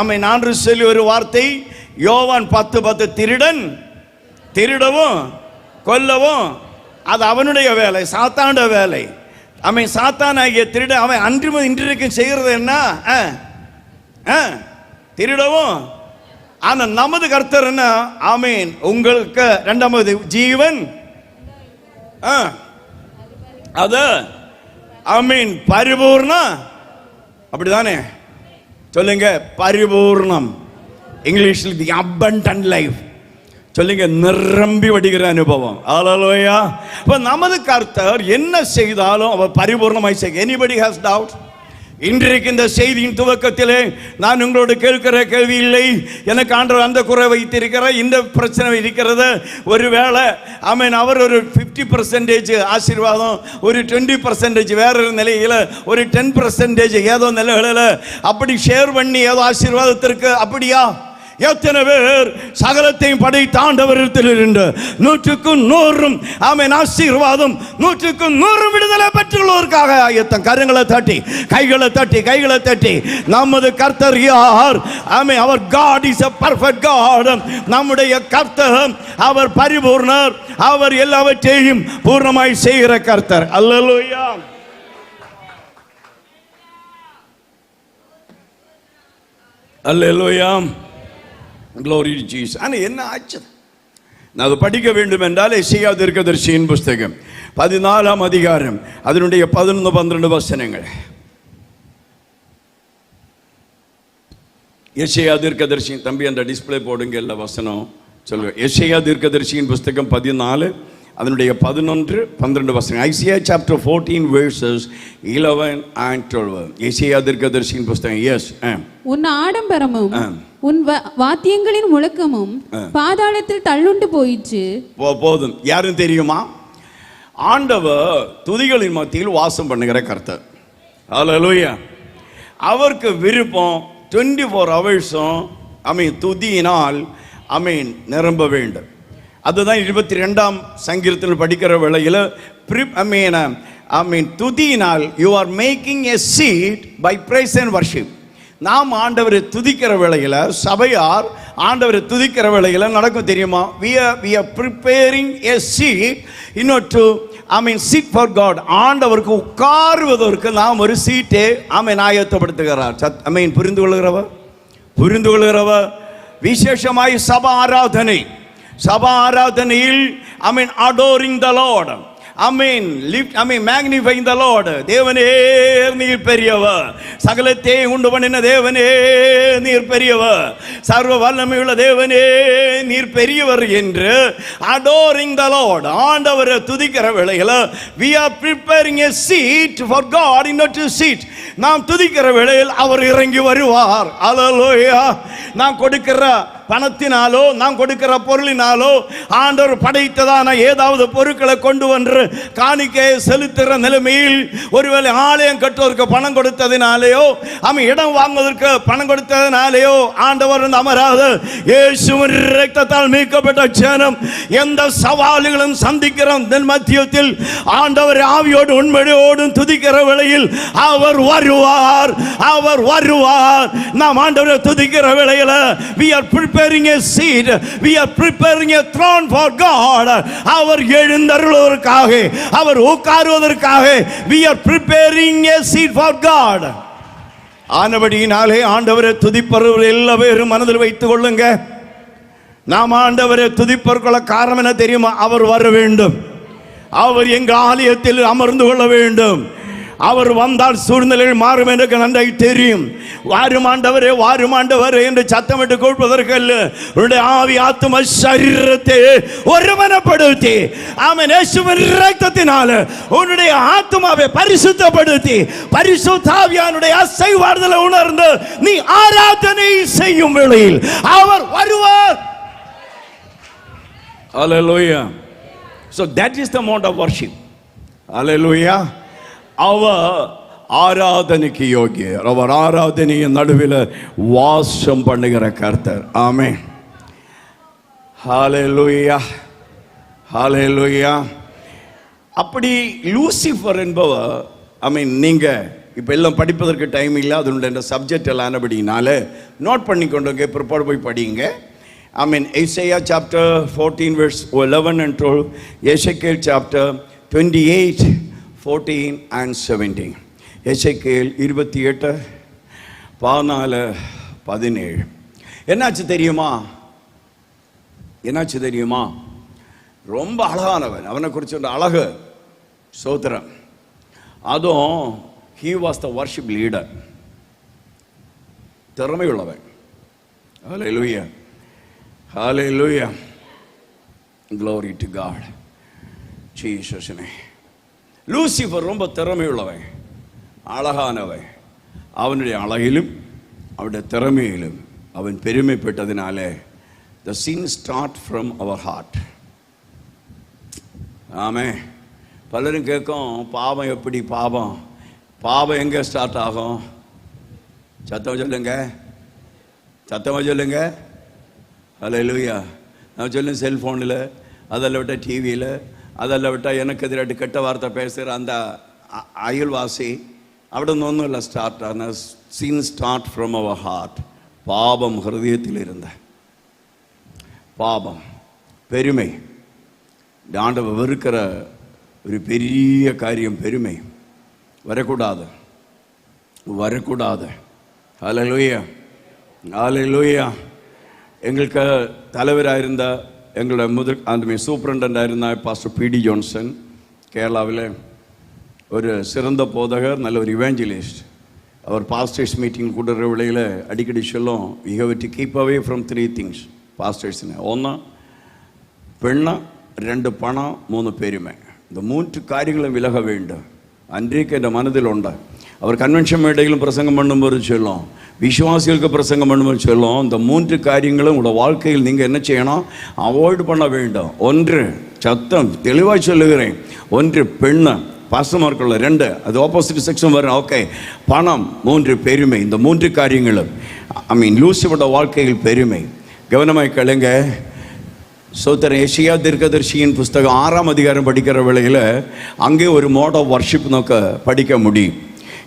ஆமென். நான் சொல்லி ஒரு வார்த்தை, யோவான் 10:10, திருடன் திருடவும் கொல்லவும் அது அவனுடைய வேலை, சாத்தானுடைய வேலை. அவன் சாத்தானாகிய திருட அவன் இன்றைக்கும் செய்கிறது என்ன? திருடவும். ஆனா நமது கர்த்தர் என்ன? ஆமென். உங்களுக்கு 2வது ஜீவன் அது ஆமென் பரிபூர்ணம். அப்படிதானே சொல்லுங்க? பரிபூர்ணம். இங்கிலீஷில் தி abundant life சொல்லுங்க. நிரம்பி வடிகிற அனுபவம். ஹல்லேலூயா. அப்ப நமது கர்த்தர் என்ன செய்தாலும் அவர் பரிபூர்ணமாய் செய்ய. Anybody has doubt? இன்றைக்கு இந்த செய்தியின் துவக்கத்திலே நான் உங்களோடு கேட்கிற கேள்வி இல்லை, எனக்கு ஆண்டவர் அந்த குறை வைத்திருக்கிற இந்த பிரச்சனை இருக்கிறது. ஒருவேளை ஆமென் அவர் ஒரு 50% ஆசீர்வாதம், ஒரு 20% வேற ஒரு நிலையில, ஒரு 10% ஏதோ நிலைகளில் அப்படி ஷேர் பண்ணி ஏதோ ஆசீர்வாதத்திற்கு, அப்படியா? எத்தனை பேர் சகலத்தையும் படைத்தாண்டவரிடத்தில் இருந்து 100% ஆமென் ஆசீர்வாதம், 100% விடுதலை பெற்றுள்ளவருக்காக ஆயத்தம். கரங்களை தட்டி கைகளை தட்டி நமது கர்த்தர் யார்? ஆமென். அவர் God is a perfect God. நம்முடைய கர்த்தர் அவர் பரிபூர்ணர். அவர் எல்லாவற்றையும் பூர்ணமாய் செய்கிற கர்த்தர். அல்லேலூயா. அல்லேலூயா. Glory to Jesus. ஆனால் என்ன ஆச்சு? நான் அதை படிக்க வேண்டும் என்றால் எசேயா தீர்க்கதரிசியின் புஸ்தகம் 14ஆம் அதிகாரம் அதனுடைய 11-12 வசனங்கள். எசேயா தீர்க்கதரிசி தம்பி அந்த டிஸ்பிளே போடுங்க, எல்லா வசனம் சொல்லுவேன். எசேயா தீர்க்கதரிசியின் புஸ்தகம் 14 அதனுடைய 11-12 வசனம். Isaiah chapter 14 verses 11 and 12. எசேயா தீர்க்கதரிசியின் புஸ்தகம். எஸ். உன் ஆடம்பரமும் உன் வாத்தியங்களின் முழக்கமும் பாதாளத்தில் தள்ளுண்டு போயிற்று. போதும். யாரும் தெரியுமா? ஆண்டவர் துதிகளின் மத்தியில் வாசம் பண்ணுகிற கர்த்தர். ஹல்லேலூயா. அவருக்கு விருப்பம் 24 hours ஆமென் துதியினால் ஆமென் நிரம்ப வேண்டும். அதுதான் 22ஆம் சங்கீதத்தில் படிக்கிற வேளையில் ஆமென் துதியினால் you are making a seed by praise and worship. நாம் ஆண்டவரை துதிக்கிற வேளையில், சபையார் ஆண்டவரை துதிக்கிற வேளையில் நடக்கும் தெரியுமா? we are preparing a seat in order to sit for God. ஆண்டவருக்கு உட்காருவதற்கு நாம் ஒரு சீட்டை ஆயத்தப்படுத்துகிறார். புரிந்து கொள்கிறவர் விசேஷமாய் சபா ஆராதனையில் adoring the Lord, magnifying the Lord. தேவனே நீர் பெரியவர், சகலத்தை உண்டு பண்ணின தேவனே நீர் பெரியவர், சர்வ வல்லமையுள்ள தேவனே நீர் பெரியவர் என்று adoring the Lord, ஆண்டவரை துதிக்கிற வேளையில we are preparing a seat for God in order to sit. நாம் துதிக்கிற வேளையில் அவர் இறங்கி வருவார். அல்லேலூயா. நாம் கொடுக்கிற பணத்தினாலோ நாம் கொடுக்கிற பொருளினாலோ ஆண்டவர் படைத்ததான ஏதாவது பொருட்களை கொண்டு வந்து காணிக்கையை செலுத்துகிற நிலைமையில் ஒருவேளை ஆலயம் கட்டுவதற்கு பணம் கொடுத்ததினாலேயோ இடம் வாங்குவதற்கு பணம் கொடுத்ததினாலேயோ ஆண்டவர் அமராத இயேசுவின் இரத்தத்தால் மீட்கப்பட்ட ஜனம் எந்த சவால்களும் சந்திக்கிற மத்தியத்தில் ஆண்டவர் ஆவியோடு உண்மையோடு துதிக்கிற வேளையில் அவர் வருவார், அவர் வருவார். நாம் ஆண்டவரை துதிக்கிற வேளையில் we are preparing a seat, we are preparing a throne for God. Our எழுந்தருளுவதற்காக, our உட்காருவதற்காக we are preparing a seat for God. ஆனபடியினாலே ஆண்டவரை துதிப்பவர்கள் எல்லாரும் மனதில் வைத்துக் கொள்ளுங்க. நாம் ஆண்டவரை துதிப்பவர்கள காரணம் என்ன தெரியுமா? அவர் வர வேண்டும், அவர் எங்க ஆலயத்தில் அமர்ந்து கொள்ள வேண்டும். அவர் வந்தால் சூழ்நிலைகள் மாறும் எனக்கு நன்றாய் தெரியும். வாரும் ஆண்டவரே, வாரும் ஆண்டவரே என்று சத்தமிட்டு கூப்பிடுவதற்கு அல்ல, உன்னுடைய ஆவி ஆத்தும சரீரத்தை ஒருமனப்படுத்தி ஆமென் இயேசுவின் இரத்தத்தினால உன்னுடைய ஆத்துமாவை பரிசுத்தப்படுத்தி பரிசுத்த ஆவியானுடைய அசைவாடுதலை உணர்ந்து நீ ஆராதனை செய்யும் வேளையில் அவர் வருவார். Hallelujah. So that is the mode of worship. Hallelujah. அவர் ஆராதனைக்கு யோகியர், அவர் ஆராதனையின் நடுவில் வாசம் பண்ணுகிற கர்த்தர். ஆமென். ஹல்லேலூயா, ஹல்லேலூயா. அப்படி லூசிஃபர் என்பவர் நீங்க இப்போ எல்லாம் படிப்பதற்கு டைம் இல்லை, அதனுடைய சப்ஜெக்ட் எல்லாம் ஆனபடினால நோட் பண்ணி கொண்டு ப்ரிப்பேர் போய் படிங்க. Isaiah chapter 14 verse 11 and 12, Ezekiel chapter 28 14 and 17, எசேக்கியேல் 28 14 17. என்னாச்சு தெரியுமா? என்னாச்சு தெரியுமா? ரொம்ப அழகானவன், அவனை குறித்து ஒரு அழகு சோத்திரம். அதுவும் he was the worship leader, திறமையுள்ளவன். Hallelujah, hallelujah, glory to God, Jesus name. Lucifer ரொம்ப திறமையுள்ளவன், அழகானவன். அவனுடைய அழகிலும் அவனுடைய திறமையிலும் அவன் பெருமைப்பட்டதினாலே the sin start from our heart. ஆமென். பலரும் கேட்கும், பாவம் எப்படி? பாவம் எங்கே ஸ்டார்ட் ஆகும்? சத்தமாக சொல்லுங்க, சத்தமாக சொல்லுங்க. ஹல்லேலூயா. நான் சொல்லுங்க, செல்ஃபோனில், அதெல்லாம் விட்டால் டிவியில், அதெல்லாம் விட்டால் எனக்கு எதிராட்டு கெட்ட வார்த்தை பேசுகிற அந்த அயல்வாசி, അവിടെ നിന്നൊന്നുമല്ല സ്റ്റാർട്ട് ആകുന്ന. Sin start from our heart. പാപം ഹൃദയത്തിലിരുന്ന പാപം, பெருமை. ஆண்டவர் வெறுக்கிற ஒரு பெரிய காரியம் பெருமை. வரக்கூடாது, வரக்கூடாது. ஹல்லேலூயா, ஹல்லேலூயா. எங்களுக்கு தலைவராக இருந்த எங்களுடைய அந்த சூப்பரண்டாக இருந்த பாஸ்டர் பி.டி. ஜோன்சன், கேரளாவில் ஒரு சிறந்த போதகர், நல்ல ஒரு இவாஞ்சலிஸ்ட். அவர் பாஸ்டர்ஸ் மீட்டிங் கூடுற வேளையில் அடிக்கடி சொல்லும், you have to keep away from 3 things பாஸ்டர்ஸ்னு. 1 பெண்ணம், 2 பணம், 3 பெருமை. இந்த 3 காரியங்களும் விலக வேண்டும். அன்றைக்கு என் மனதில் உண்டு. அவர் கன்வென்ஷன் மேடைகளும் பிரசங்கம் பண்ணும்போது சொல்லும், விசுவாசிகளுக்கு பிரசங்கம் பண்ணும்போது சொல்லும், இந்த 3 காரியங்களும் உங்களோட வாழ்க்கையில் நீங்கள் என்ன செய்யணும்? அவாய்டு பண்ண வேண்டும். 1 சத்தம் தெளிவாக சொல்லுகிறேன், 1 பெண்ணம், பாசமார்க்குள்ள 2 அது ஆப்போசிட் செக்ஷன் வரும். ஓகே, பணம், 3 பெருமை. இந்த 3 காரியங்களும் லூசிஃபரோட வாழ்க்கையில் பெருமை. கவனமாய் கேளுங்க. சோதரன் ஏசியா தீர்க்கதரிசியின் புஸ்தகம் 6ஆம் அதிகாரம் படிக்கிற வேளையில் அங்கே ஒரு மோட் ஆஃப் வர்ஷிப் நோக்க படிக்க முடியும்.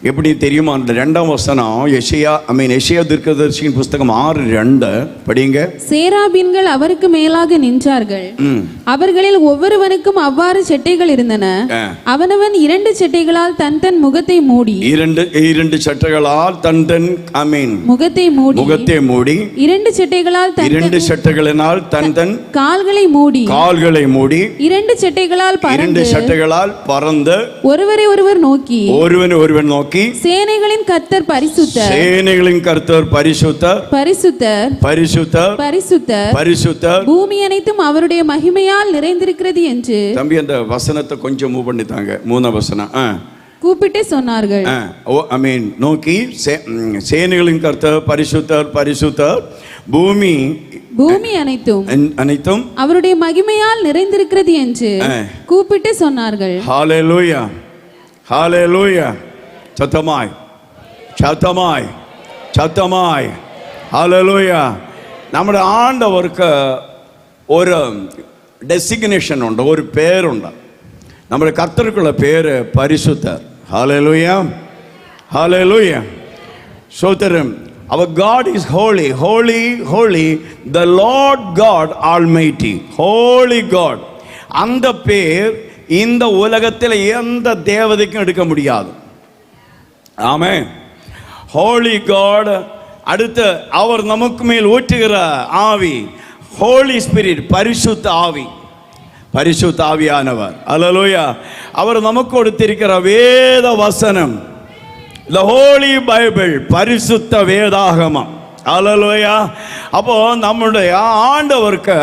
எப்படி தெரியுமா? அந்த 2ஆம் வசனம் எஷையா தீர்க்கதரிசியின் புஸ்தகம் 6:2 படிங்க. சேராபீன்கள் அவருக்கு மேலாக நின்றார்கள், அவர்களில் ஒவ்வொருவனுக்கும் அவ்வாறு செட்டைகள் இருந்தன. அவனவன் 2 செட்டைகளால் தன் தன் முகத்தை மூடி, 2 சட்டைகளால் தன் தன் முகத்தை மூடி 2 செட்டைகளால் 2 சட்டைகளினால் தன் தன் கால்களை மூடி 2 சட்டைகளால் பறந்து ஒருவரை ஒருவர் நோக்கி சேனைகளின் கர்த்தர் பரிசுத்தர், பரிசுத்தர், பூமி அனைத்தும் அவருடைய மகிமையால் நிறைந்திருக்கிறது என்று. தம்பி அந்த வசனத்தை கொஞ்சம் மூவ் பண்ணித்தாங்க. 3ஆம் வசனம் கூப்பிட்டு சொன்னார்கள். நோக்கி சேனைகளின் கர்த்தர் பரிசுத்தர், பூமி அனைத்தும் அவருடைய மகிமையால் நிறைந்திருக்கிறது என்று கூப்பிட்டு சொன்னார்கள். ஹalleluya, ஹalleluya. சத்தமாய் ஹalleluya. നമ്മുടെ ആണ്ടവർക്ക് ഒരു ഡെസിഗ്നേഷൻ ഉണ്ട്, ഒരു പേരുണ്ട്. നമ്മുടെ കർത്തർക്കുള്ള പേര് പരിശുദ്ധർ. Hallelujah, hallelujah. സ്തോത്രം. Our God is holy, holy, holy, the Lord God Almighty, holy God. அந்த பேர் இந்த உலகத்தில் எந்த தேவதைக்கும் எடுக்க முடியாது. ஆமென். Holy God. அடுத்து அவர் நமக்கு மேல் ஊற்றுகிற ஆவி, ஹோலி ஸ்பிரிட், பரிசுத்த ஆவியானவர். அல்லேலூயா. அவர் நமக்கு கொடுத்திருக்கிற வேத வசனம், the holy bible, பரிசுத்த வேதாகமம். அல்லேலூயா. அப்போ நம்முடைய ஆண்டவருக்கு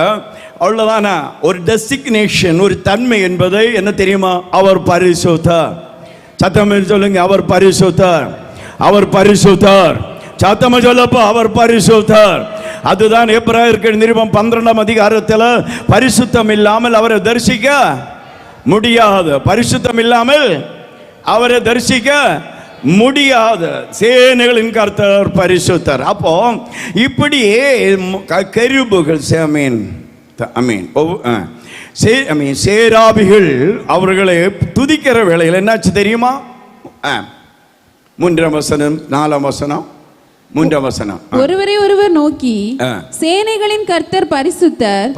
அவ்வளவுதான ஒரு டெசிக்னேஷன், ஒரு தன்மை என்பது என்ன தெரியுமா? அவர் பரிசுத்தர். சத்தம் சொல்லுங்க, அவர் பரிசுத்தர். சத்தம் சொல்லப்போ அவர் பரிசுத்தர். அதுதான் எபிரேயருக்கு நிருபம் 12ஆம் அதிகாரத்தில் பரிசுத்தம் இல்லாமல் அவரை தரிசிக்க முடியாது. பரிசுத்தம் இல்லாமல் அவரை தரிசிக்க முடியாது. சேனைகளின் கர்த்தர் பரிசுத்தர். அப்போ இப்படி கெரூபுகள் சேராபிகள் அவர்களை துதிக்கிற வேளையில் என்னாச்சு தெரியுமா? 3ஆம் வசனம் 4ஆம் வசனம் 3ஆம் வசனம். ஒருவரை ஒருவர் நோக்கி சேனைகளின் கர்த்தர் பரிசுத்தர்,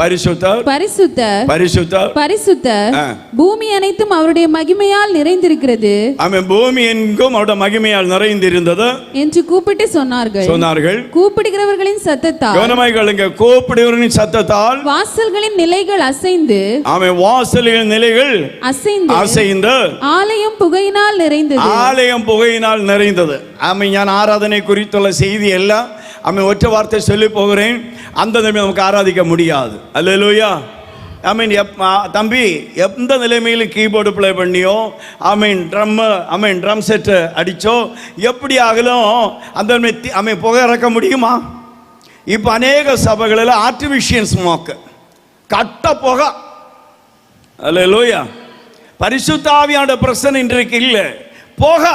பூமி அனைத்தும் அவருடைய மகிமையால் நிறைந்திருக்கிறது. பூமி எங்கும் அவருடைய மகிமையால் நிறைந்திருந்தது என்று கூப்பிட்டு சொன்னார்கள். கூப்பிடுகிறவர்களின் சத்தத்தால், கவனமாய் கேளுங்க, கூப்பிடுகிறவர்களின் சத்தத்தால் வாசல்களின் நிலைகள் அசைந்து, வாசல்களின் நிலைகள் அசைந்து ஆலயம் புகையினால் நிறைந்தது. ഞാൻ ആരാധനയെ குறித்துள்ள செய்தி எல்லாம் ஒற்றை வார்த்தை சொல்லி போகிறேன். அந்த நிலைமை நமக்கு ஆராதிக்க முடியாது. அல்லேலூயா. தம்பி எந்த நிலைமையிலும் கீபோர்டு பிளே பண்ணியோ ட்ரம் செட்டு அடிச்சோ எப்படி ஆகலும் அந்த புகை இறக்க முடியுமா? இப்போ அநேக சபைகளில் ஆர்டிஃபிஷியல் ஸ்மோக், கட்ட புகை. அல்லேலூயா. பரிசுத்த ஆவியோட பிரசனை இன்றைக்கு இல்லை, புகை.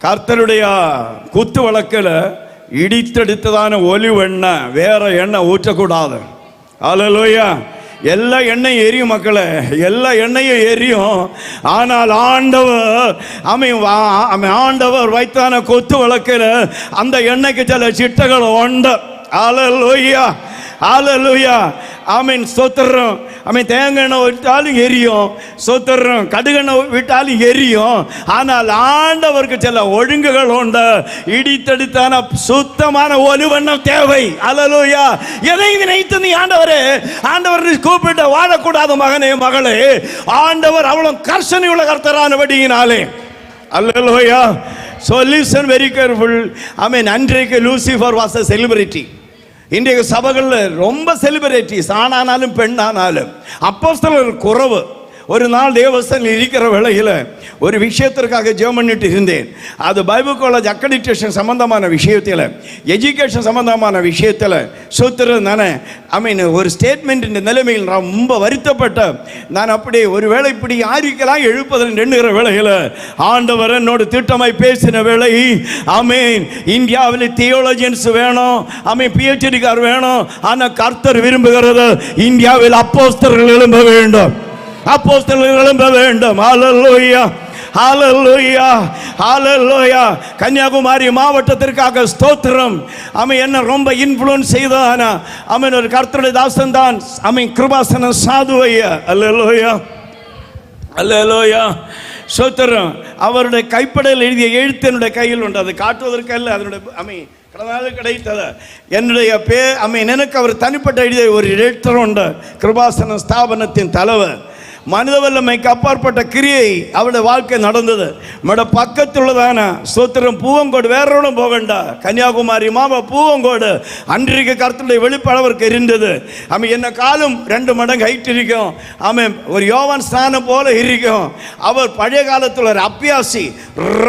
கர்த்தருடைய குத்து வழக்கில் இடித்தெடுத்ததான ஒலிவ் எண்ணெய், வேற எண்ணெய் ஊற்றக்கூடாது. அல்லேலூயா. எல்லா எண்ணெயும் எரியும் மக்களே, எல்லா எண்ணெயும் எரியும். ஆனால் ஆண்டவர் வைத்தான கொத்து வழக்கில் அந்த எண்ணெய்க்கு சில சிட்டைகள் உண்டு. அல்லேலூயா, அல்லேலூயா. ஸ்தோத்திரம். தேங்காய் எண்ணெய் விட்டாலும் எரியும், ஸ்தோத்திரம். கடுகெண்ணெய் விட்டாலும் எரியும். ஆனால் ஆண்டவருக்கு சில ஒழுங்குகள் உண்டு. இடித்தெடுத்தான சுத்தமான ஒலிவெண்ணம் தேவை. அல்லேலூயா. எதை நினைத்து நீ ஆண்டவர் கூப்பிட்டு வாழக்கூடாது மகனே, மகளே. ஆண்டவர் அவ்வளவு கர்சனை உள்ள கர்த்தரானபடியினாலே. அல்லேலூயா. So listen very careful. அன்றைக்கு லூசிஃபர் வாஸ் a celebrity. இன்றைய சபைகளில் ரொம்ப செலிபிரிட்டிஸ், ஆணானாலும் பெண்ணானாலும். அப்போஸ்தலர்கள் குறைவு. ஒரு நாள் தேவஸ்தனில் இருக்கிற வேளையில் ஒரு விஷயத்திற்காக ஜெபம் பண்ணிட்டு இருந்தேன். அது பைபிள் காலேஜ் அக்ரெடிட்டேஷன் சம்பந்தமான விஷயத்தில், எஜுகேஷன் சம்பந்தமான விஷயத்தில் சூத்திரம் தானே. ஒரு ஸ்டேட்மெண்ட் நிலைமையில் ரொம்ப வருத்தப்பட்ட நான் அப்படி ஒரு வேளை இப்படி யாருக்கெல்லாம் எழுப்பதில் எண்ணுகிற வேளையில் ஆண்டவர் என்னோட திட்டமாய் பேசின வேளை, இந்தியாவில் தியோலஜியன்ஸ் வேணும், PhD கார் வேணும். ஆனால் கர்த்தர் விரும்புகிறது இந்தியாவில் அப்போஸ்தலர்கள் எழும்ப வேண்டும். அப்போஸ்தலர்கள் எழும்ப வேண்டும். ஹல்லேலூயா, ஹல்லேலூயா, ஹல்லேலூயா. கன்னியாகுமரி மாவட்டத்திற்காக ஸ்தோத்திரம். அவன் என்ன ரொம்ப இன்ஃப்ளூயன்ஸ் செய்தான். அவன் ஒரு கர்த்தருடைய தாசன் தான். அவன் கிருபாசன சாதுவையா. ஹல்லேலூயா, ஹல்லேலூயா, ஸ்தோத்திரம். அவருடைய கைப்படையில் எழுதிய எழுத்து என்னுடைய கையில் உண்டு. அதை காட்டுவதற்கல்ல, அதனுடைய கடனால கிடைத்தது. என்னுடைய எனக்கு அவர் தனிப்பட்ட எழுதிய ஒரு எழுத்தர் உண்டு. கிருபாசன ஸ்தாபனத்தின் தலைவர். மனித வல்லமைக்கு அப்பாற்பட்ட கிரியை அவருடைய வாழ்க்கை நடந்தது. நம்மளோட பக்கத்தில் உள்ளதான ஸ்தோத்திரம் பூவங்கோடு, வேறோட போகண்டா, கன்னியாகுமரி மாவ பூவங்கோடு அன்றைக்கு கர்த்தருடைய வெளிப்படவருக்கு இருந்தது. அவன் என்ன காலம் 2 மடங்கு ஹைட் இருக்கும். அவன் ஒரு யோவான் ஸ்நானம் போல இருக்கும். அவர் பழைய காலத்தில் ஒரு அபியாசி,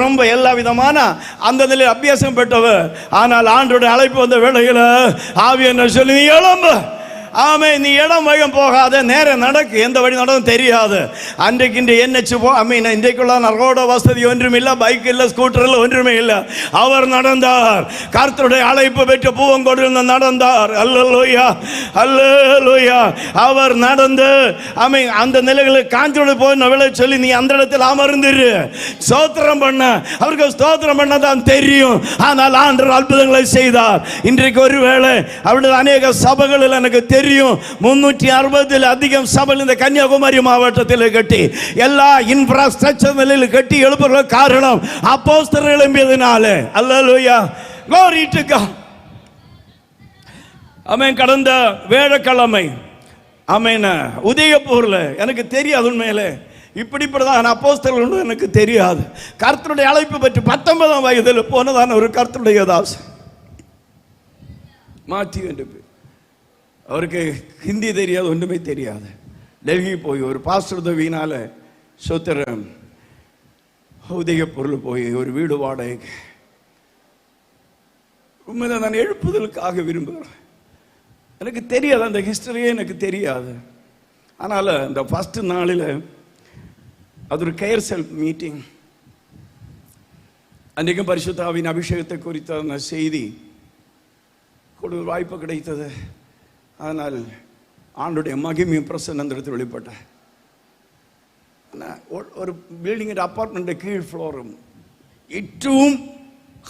ரொம்ப எல்லா விதமான அந்த நிலையில் அபியாசம் பெற்றவர். ஆனால் ஆண்டோட அழைப்பு வந்த வேளையில் ஆவி என்ன சொல்லி, நீ எழும்பு. ஆமே, நீ இடம் வழியும் போகாத, நேரம் நடக்கு, எந்த வழி நடக்கும் தெரியாது. அன்றைக்கு இன்று என்னச்சு இன்றைக்குள்ள ரோட வசதி ஒன்றும் இல்லை, பைக் இல்லை, ஸ்கூட்டர் இல்லை, ஒன்றுமே இல்லை. அவர் நடந்தார். கர்த்தருடைய அழைப்பு பெற்ற பூவங்கோடு நடந்தார். அல்லேலூயா, அல்லேலூயா. அவர் நடந்து அந்த நிலைகளில் காஞ்சோடு போய் விளை சொல்லி, நீ அந்த இடத்தில் அமர்ந்துரு, ஸ்தோத்திரம் பண்ண. அவருக்கு ஸ்தோத்திரம் பண்ண தான் தெரியும். ஆனால் ஆண்டவர் அற்புதங்களை செய்தார். இன்றைக்கு ஒருவேளை அவருடைய அநேக சபைகளில் எனக்கு தெரியும் 360 அதிகம் சபை இந்த கன்னியாகுமரி மாவட்டத்தில் கட்டி எல்லா இன்ஃப்ராஸ்ட்ரக்சர் நிலையில் கட்டி எழுப்புற காரணம் அப்போஸ்தலர்கள் எழும்பியதினால. அல்லேலூயா, glory to God. ஆமென். கடந்த வேழக்கிழமை உதயபூர்ல எனக்கு தெரியாது, உண்மையிலே இப்படிப்பட்டதான் அப்போஸ்தலர்கள் எனக்கு தெரியாது. கர்த்தருடைய அழைப்பு பற்றி 19ஆம் வயதில் போனதான ஒரு கர்த்தருடைய தாசன் மாற்றி என்று பேர். அவருக்கு ஹிந்தி தெரியாது, ஒன்றுமே தெரியாது. டெல்லி போய் ஒரு பாஸ்டர் உதவினால சோத்திரம் உதயபூரில் போய் ஒரு வீடு வாடகைக்கு. உண்மையில நான் எழுப்புதலுக்காக விரும்புகிறேன். எனக்கு தெரியாது, அந்த ஹிஸ்டரியே எனக்கு தெரியாது. ஆனால் அந்த ஃபர்ஸ்ட் நாளில் அது ஒரு கேர் செல்ஃப் மீட்டிங். அன்றைக்கும் பரிசுத்த ஆவியின் அபிஷேகத்தை குறித்த செய்தி கொடுக்க வாய்ப்பு கிடைத்தது. அதனால் ஆண்டுடைய மகிமையும் பிரசன்னத்தில் வெளிப்பட்ட ஒரு பில்டிங், அப்பார்ட்மெண்ட் கீழ் ஃப்ளோரும், ഏറ്റവും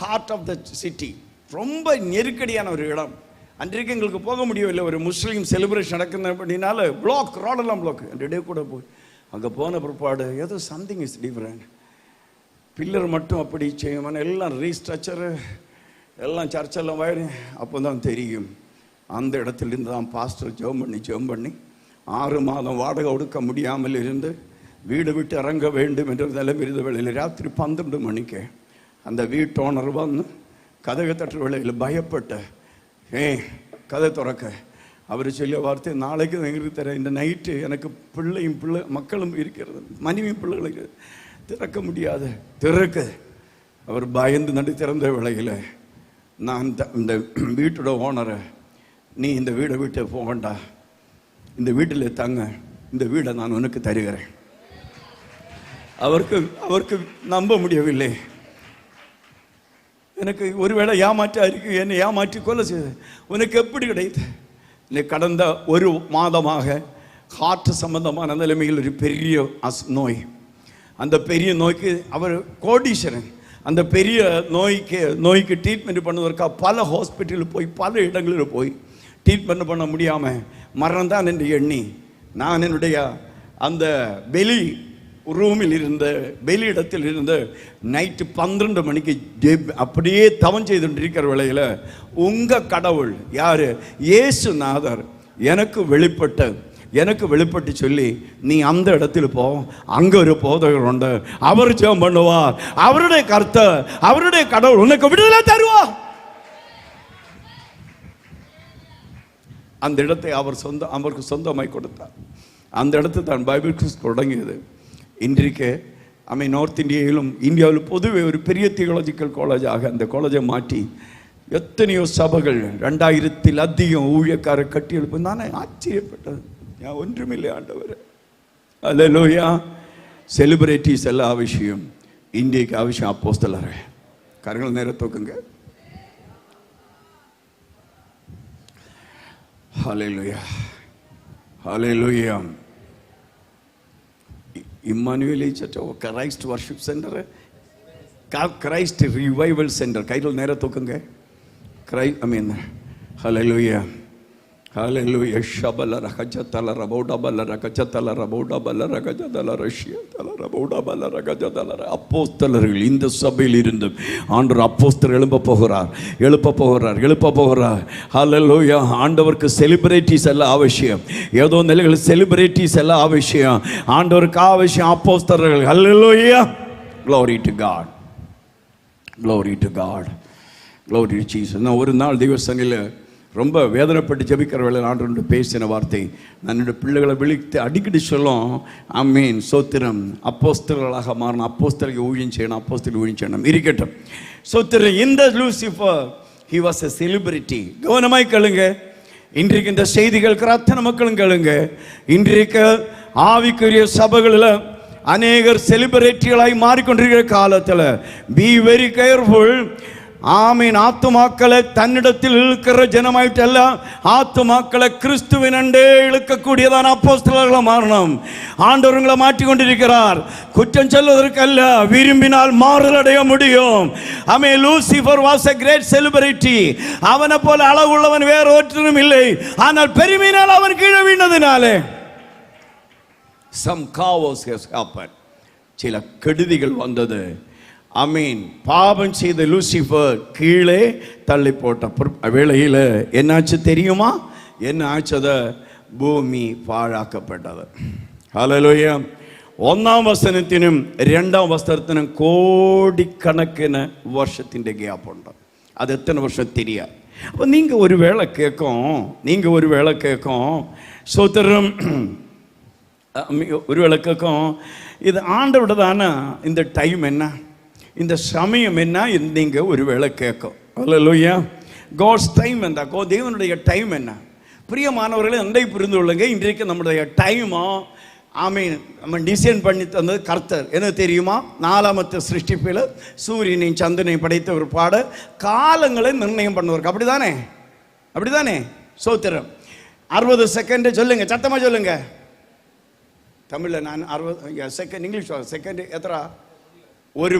ஹார்ட் ஆஃப் த சிட்டி, ரொம்ப நெருக்கடியான ஒரு இடம். அன்றைக்கு எங்களுக்கு போக முடியவில்லை. ஒரு முஸ்லீம் செலிப்ரேஷன் நடക്കുന്ന அப்படின்னால பிளாக், ரோடெல்லாம் பிளாக். ரெண்டே கூட போய் அங்கே போன பிற்பாடு ஏதோ சம்திங் இஸ் டிஃப்ரெண்ட். பில்லர் மட்டும் அப்படி செய்யும், எல்லாம் ரீஸ்ட்ரக்சரு, எல்லாம் சர்ச்செல்லாம் வயரு. அப்போ தான் தெரியும், அந்த இடத்துலேருந்து தான் பாஸ்டர் ஜெபம் பண்ணி 6 மாதம் வாடகை கொடுக்க முடியாமல் இருந்து வீடு விட்டு இறங்க வேண்டும் என்ற நிலைமை இருந்த வேளையில் ராத்திரி 12 மணிக்கு அந்த வீட்டு ஓனர் வந்து கதவை தட்டுற வேளையில் பயப்பட்ட கதை திறக்க அவர் சொல்லிய வார்த்தை, நாளைக்கு எங்களுக்கு தர, இந்த நைட்டு எனக்கு மக்களும் இருக்கிறது, மனைவியும் பிள்ளைகளுக்கு திறக்க முடியாது. திறக்க அவர் பயந்து நடு திறந்த வேளையில் நான் இந்த வீட்டோட ஓனரை, நீ இந்த வீடை விட்டு போகண்டா, இந்த வீட்டில் தங்க, இந்த வீடை நான் உனக்கு தருகிறேன். அவருக்கு நம்ப முடியவில்லை. எனக்கு ஒருவேளை ஏமாற்றா இருக்கு, என்னை ஏமாற்றி கொலை செய்த, உனக்கு எப்படி கிடைத்த? கடந்த 1 மாதமாக ஹார்ட் சம்பந்தமான நிலைமையில் ஒரு பெரிய நோய். அந்த பெரிய நோய்க்கு அவர் கோடீஸ்வரன். அந்த பெரிய நோய்க்கு ட்ரீட்மெண்ட் பண்ணுவதற்காக பல ஹாஸ்பிட்டலில் போய், பல இடங்களில் போய் ட்ரீட்மெண்ட் பண்ண முடியாமல் மரணம் தான் என்று எண்ணி, நான் என்னுடைய அந்த ரூமில் இருந்த வெளியிடத்தில் இருந்து நைட்டு 12 மணிக்கு அப்படியே தவம் செய்து இருக்கிற வேளையில் உங்கள் கடவுள் யார்? இயேசுநாதர் எனக்கு வெளிப்பட்டு சொல்லி, நீ அந்த இடத்துல போ, அங்க ஒரு போதகர் உண்டு, அவர் ஜெபம் பண்ணுவார், அவருடைய கர்த்தர், அவருடைய கடவுள் உனக்கு விடுதலை தருவார். அந்த இடத்தை அவருக்கு சொந்தமாய் கொடுத்தார். அந்த இடத்தை தான் பைபிள் கிறிஸ் தொடங்கியது. இன்றைக்கு நார்த் இந்தியாவிலும் இந்தியாவில் பொதுவே ஒரு பெரிய தியாலஜிக்கல் காலேஜாக அந்த காலேஜை மாற்றி எத்தனையோ சபைகள் 2000 அதிகம் ஊழியக்கார கட்டி எழுப்பு. நானே ஆச்சரியப்பட்டது, ஒன்றுமில்லை ஆண்டவர். அல்லேலூயா. செலிபிரிட்டிஸ் எல்லாம் அவசியம், இந்தியக்கு அவசியம் அப்போஸ்தலர். கரங்கள் நேர தூக்குங்க. Hallelujah, hallelujah. Immanuel church, Christ worship centre, Christ revival centre. കൈകൾ നേരെ തൂക്കുങ്ക. Hallelujah, hallelujah. ഷബല രഹജതല റബോഡബല രഹജതല റബോഡബല രഹജതല റഷ്യതല റബോഡബല രഹജതല. அப்போஸ்தலர்கள் இந்த சபையில் இருந்து ஆண்டவர் அப்போஸ்தலர் எழுப்ப போகிறார். ஹல்லேலூயா. ஆண்டவருக்கு செலிபிரிட்டிஸ் எல்லாம் அவசியம், ஏதோ நிலைகள் செலிபிரிட்டிஸ் எல்லாம் அவசியம், ஆண்டவருக்கு அவசியம் அப்போஸ்தலர்கள். ஹல்லேலூயா. Glory to God, glory to God, glory to Jesus. நான் ஒரு நாள் தேவசனில் ரொம்ப வேதனைப்பட்டு ஜெபிக்கிறவர்கள் ஆண்டவரோடு பேசின வார்த்தை, நான் என்னுடைய பிள்ளைகளை விழித்து அடிக்கடி சொல்லும், ஆமீன், சோத்திரம், அப்போஸ்தலர்களாக மாறணும், அப்போஸ்தலருக்கு ஊழியம் செய்யணும். இருக்கட்டும், சோத்திரம். இந்த Lucifer, he was a celebrity. கவனமாய் கேளுங்க. இன்றைக்கு இந்த செய்திகள் அத்தனை மக்களும் கேளுங்க. இன்றைக்கு ஆவிக்குரிய சபைகளில் அநேகர் செலிபிரிட்டிகளாய் மாறிக்கொண்டிருக்கிற காலத்தில் பி வெரி கேர்ஃபுல். ஆமீன். ஆத்துமாக்களை தன்னிடத்தில் இழுக்கிற ஜனமாயிட்டல்ல, ஆத்துமாக்களை கிறிஸ்துவினண்டே இழுக்கக்கூடியதான அப்போஸ்தலர்களாக மாறணும். ஆண்டவர்களை மாற்றிக்கொண்டிருக்கிறார். குற்றம் சொல்வதற்கல்ல, விரும்பினால் மாறல் அடைய முடியும். Amen. Lucifer was a great celebrity. அவனை போல அழகுள்ளவன் வேறு ஒருவனும் இல்லை. ஆனால் பெருமையினால் அவன் கீழே வீழ்ந்ததினாலே some chaos has happened. சில கெடுதிகள் வந்தது. ஆமீன். பாவம் செய்த லூசிஃபர் கீழே தள்ளி போட்ட வேளையில் என்னாச்சு தெரியுமா? என்ன ஆச்சத? பூமி பாழாக்கப்பட்டது. ஹல்லேலூயா. 1-ാം വസനത്തിനും 2-ാം വസനത്തിനും கோடிக்கணக்கின வருஷத்தின் கேப் உண்டு. அது எத்தனை வருஷம் தெரியாது. அப்போ நீங்கள் ஒரு வேளை கேட்கும் சோத்திரம், ஒரு வேளை கேட்கும், இது ஆண்டவரோட தானே, இந்த டைம் என்ன, இந்த சமயம் என்ன, நீங்கள் ஒரு வேளை கேட்கும். ஹல்லேலூயா. காட்ஸ் டைம் என்ன, தேவனுடைய டைம் என்ன? பிரியமானவர்களே, அண்டை புரிந்து கொள்ளுங்க. இன்றைக்கு நம்முடைய டைமோ, ஆமீன், நம்ம டிசைன் பண்ணி தந்தது கர்த்தர். என்ன தெரியுமா? 4ஆம் சிருஷ்டிப்பில் சூரியனையும் சந்திரனையும் படைத்த ஒரு பாட காலங்களை நிர்ணயம் பண்ணுவார். அப்படிதானே? சோத்திரம். 60 செகண்ட் சொல்லுங்க, சத்தமாக சொல்லுங்க. தமிழில் நான் 60 செகண்ட், இங்கிலீஷ் செகண்ட் எத்தனை? ஒரு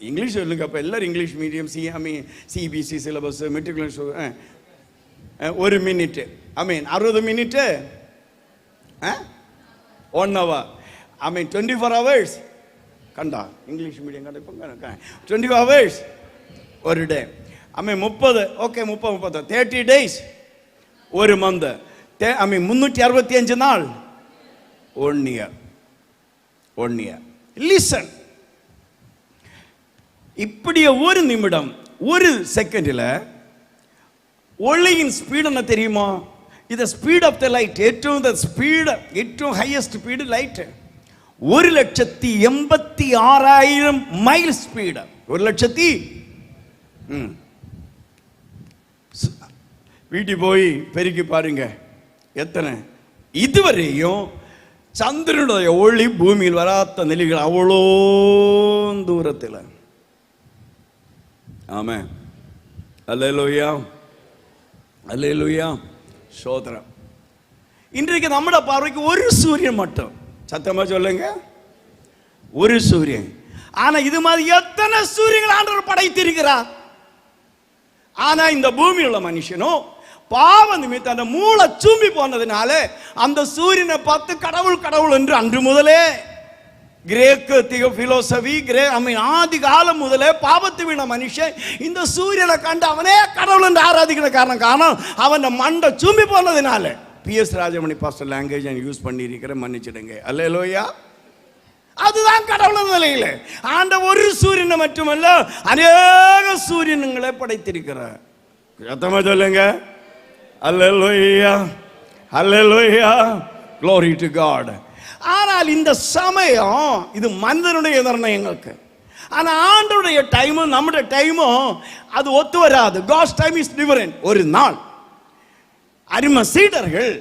இங்கிலீஷ் சொல்லுங்க. அப்போ எல்லாரும் English medium, CBSE syllabus, matriculation. 1 minute, I mean 60 minute, 1 hour, I mean 24 hours. கண்டா இங்கிலீஷ் மீடியம் கண்டா இப்போ 24 hours ஒரு day. I mean 30, okay 30 30 days, ஒரு மந்த், ஐ மீன் 365 நாள், 1 year. லிசன். இப்படியே ஒரு நிமிடம், ஒரு செகண்டில் ஒளியின் ஸ்பீடு என்ன தெரியுமா? இது ஸ்பீட் ஆஃப் த லைட். ഏറ്റവും highest speed light 1,86,000 mile speed. 1,00,000. வீட்டுக்கு போய் பெருக்கி பாருங்க எத்தனை. இதுவரையும் சந்திரனுடைய ஒளி பூமியில் வராத நிலைகள் அவ்வளோ தூரத்தில். ஆமென். அல்லேலூயா, அல்லேலூயா. சோதரம். இன்றைக்கு நம்முடைய பார்வைக்கு ஒரு சூரியன் மட்டும். சத்தமா சொல்லுங்க, ஒரு சூரியன். ஆனா இது மாதிரி எத்தனை சூரியன்கள் ஆண்டவர் படைத்திருக்கிறார். ஆனா இந்த பூமியில் உள்ள மனுஷனும் பாவ நிமித்தம் அந்த மூளை சூம்பி போனதுனால அந்த சூரியனை பார்த்து கடவுள் என்று அன்று முதலே கிரேக்கு பிலோசபி, ஆதி காலம் முதலே பாவத்து வீண மனுஷன் இந்த சூரியனை கண்டு அவனே கடவுள் என்று ஆராதிக்கிற காரணம் அவன் மண்டை சூம்பி போனதுனால. PS Rajamani pastor language use பண்ணியிருக்கிற, மன்னிச்சிடுங்க. அல்லேலூயா. அதுதான் கடவுள் நிலையில் ஆண்ட ஒரு சூரியனை மட்டுமல்ல அநேக சூரியன்களை படைத்திருக்கிறார். சத்தமா சொல்லுங்க, அல்லேலூயா, அல்லேலூயா, glory to God. ஆனால் இந்த சமயம் இது மனிதனுடைய நிர்ணயங்களுக்கு. ஆனால் ஆண்டவருடைய டைமும் நம்முடைய டைமும் அது ஒத்து வராது. God's time is different. ஒரு நாள் அருமை சீடர்கள்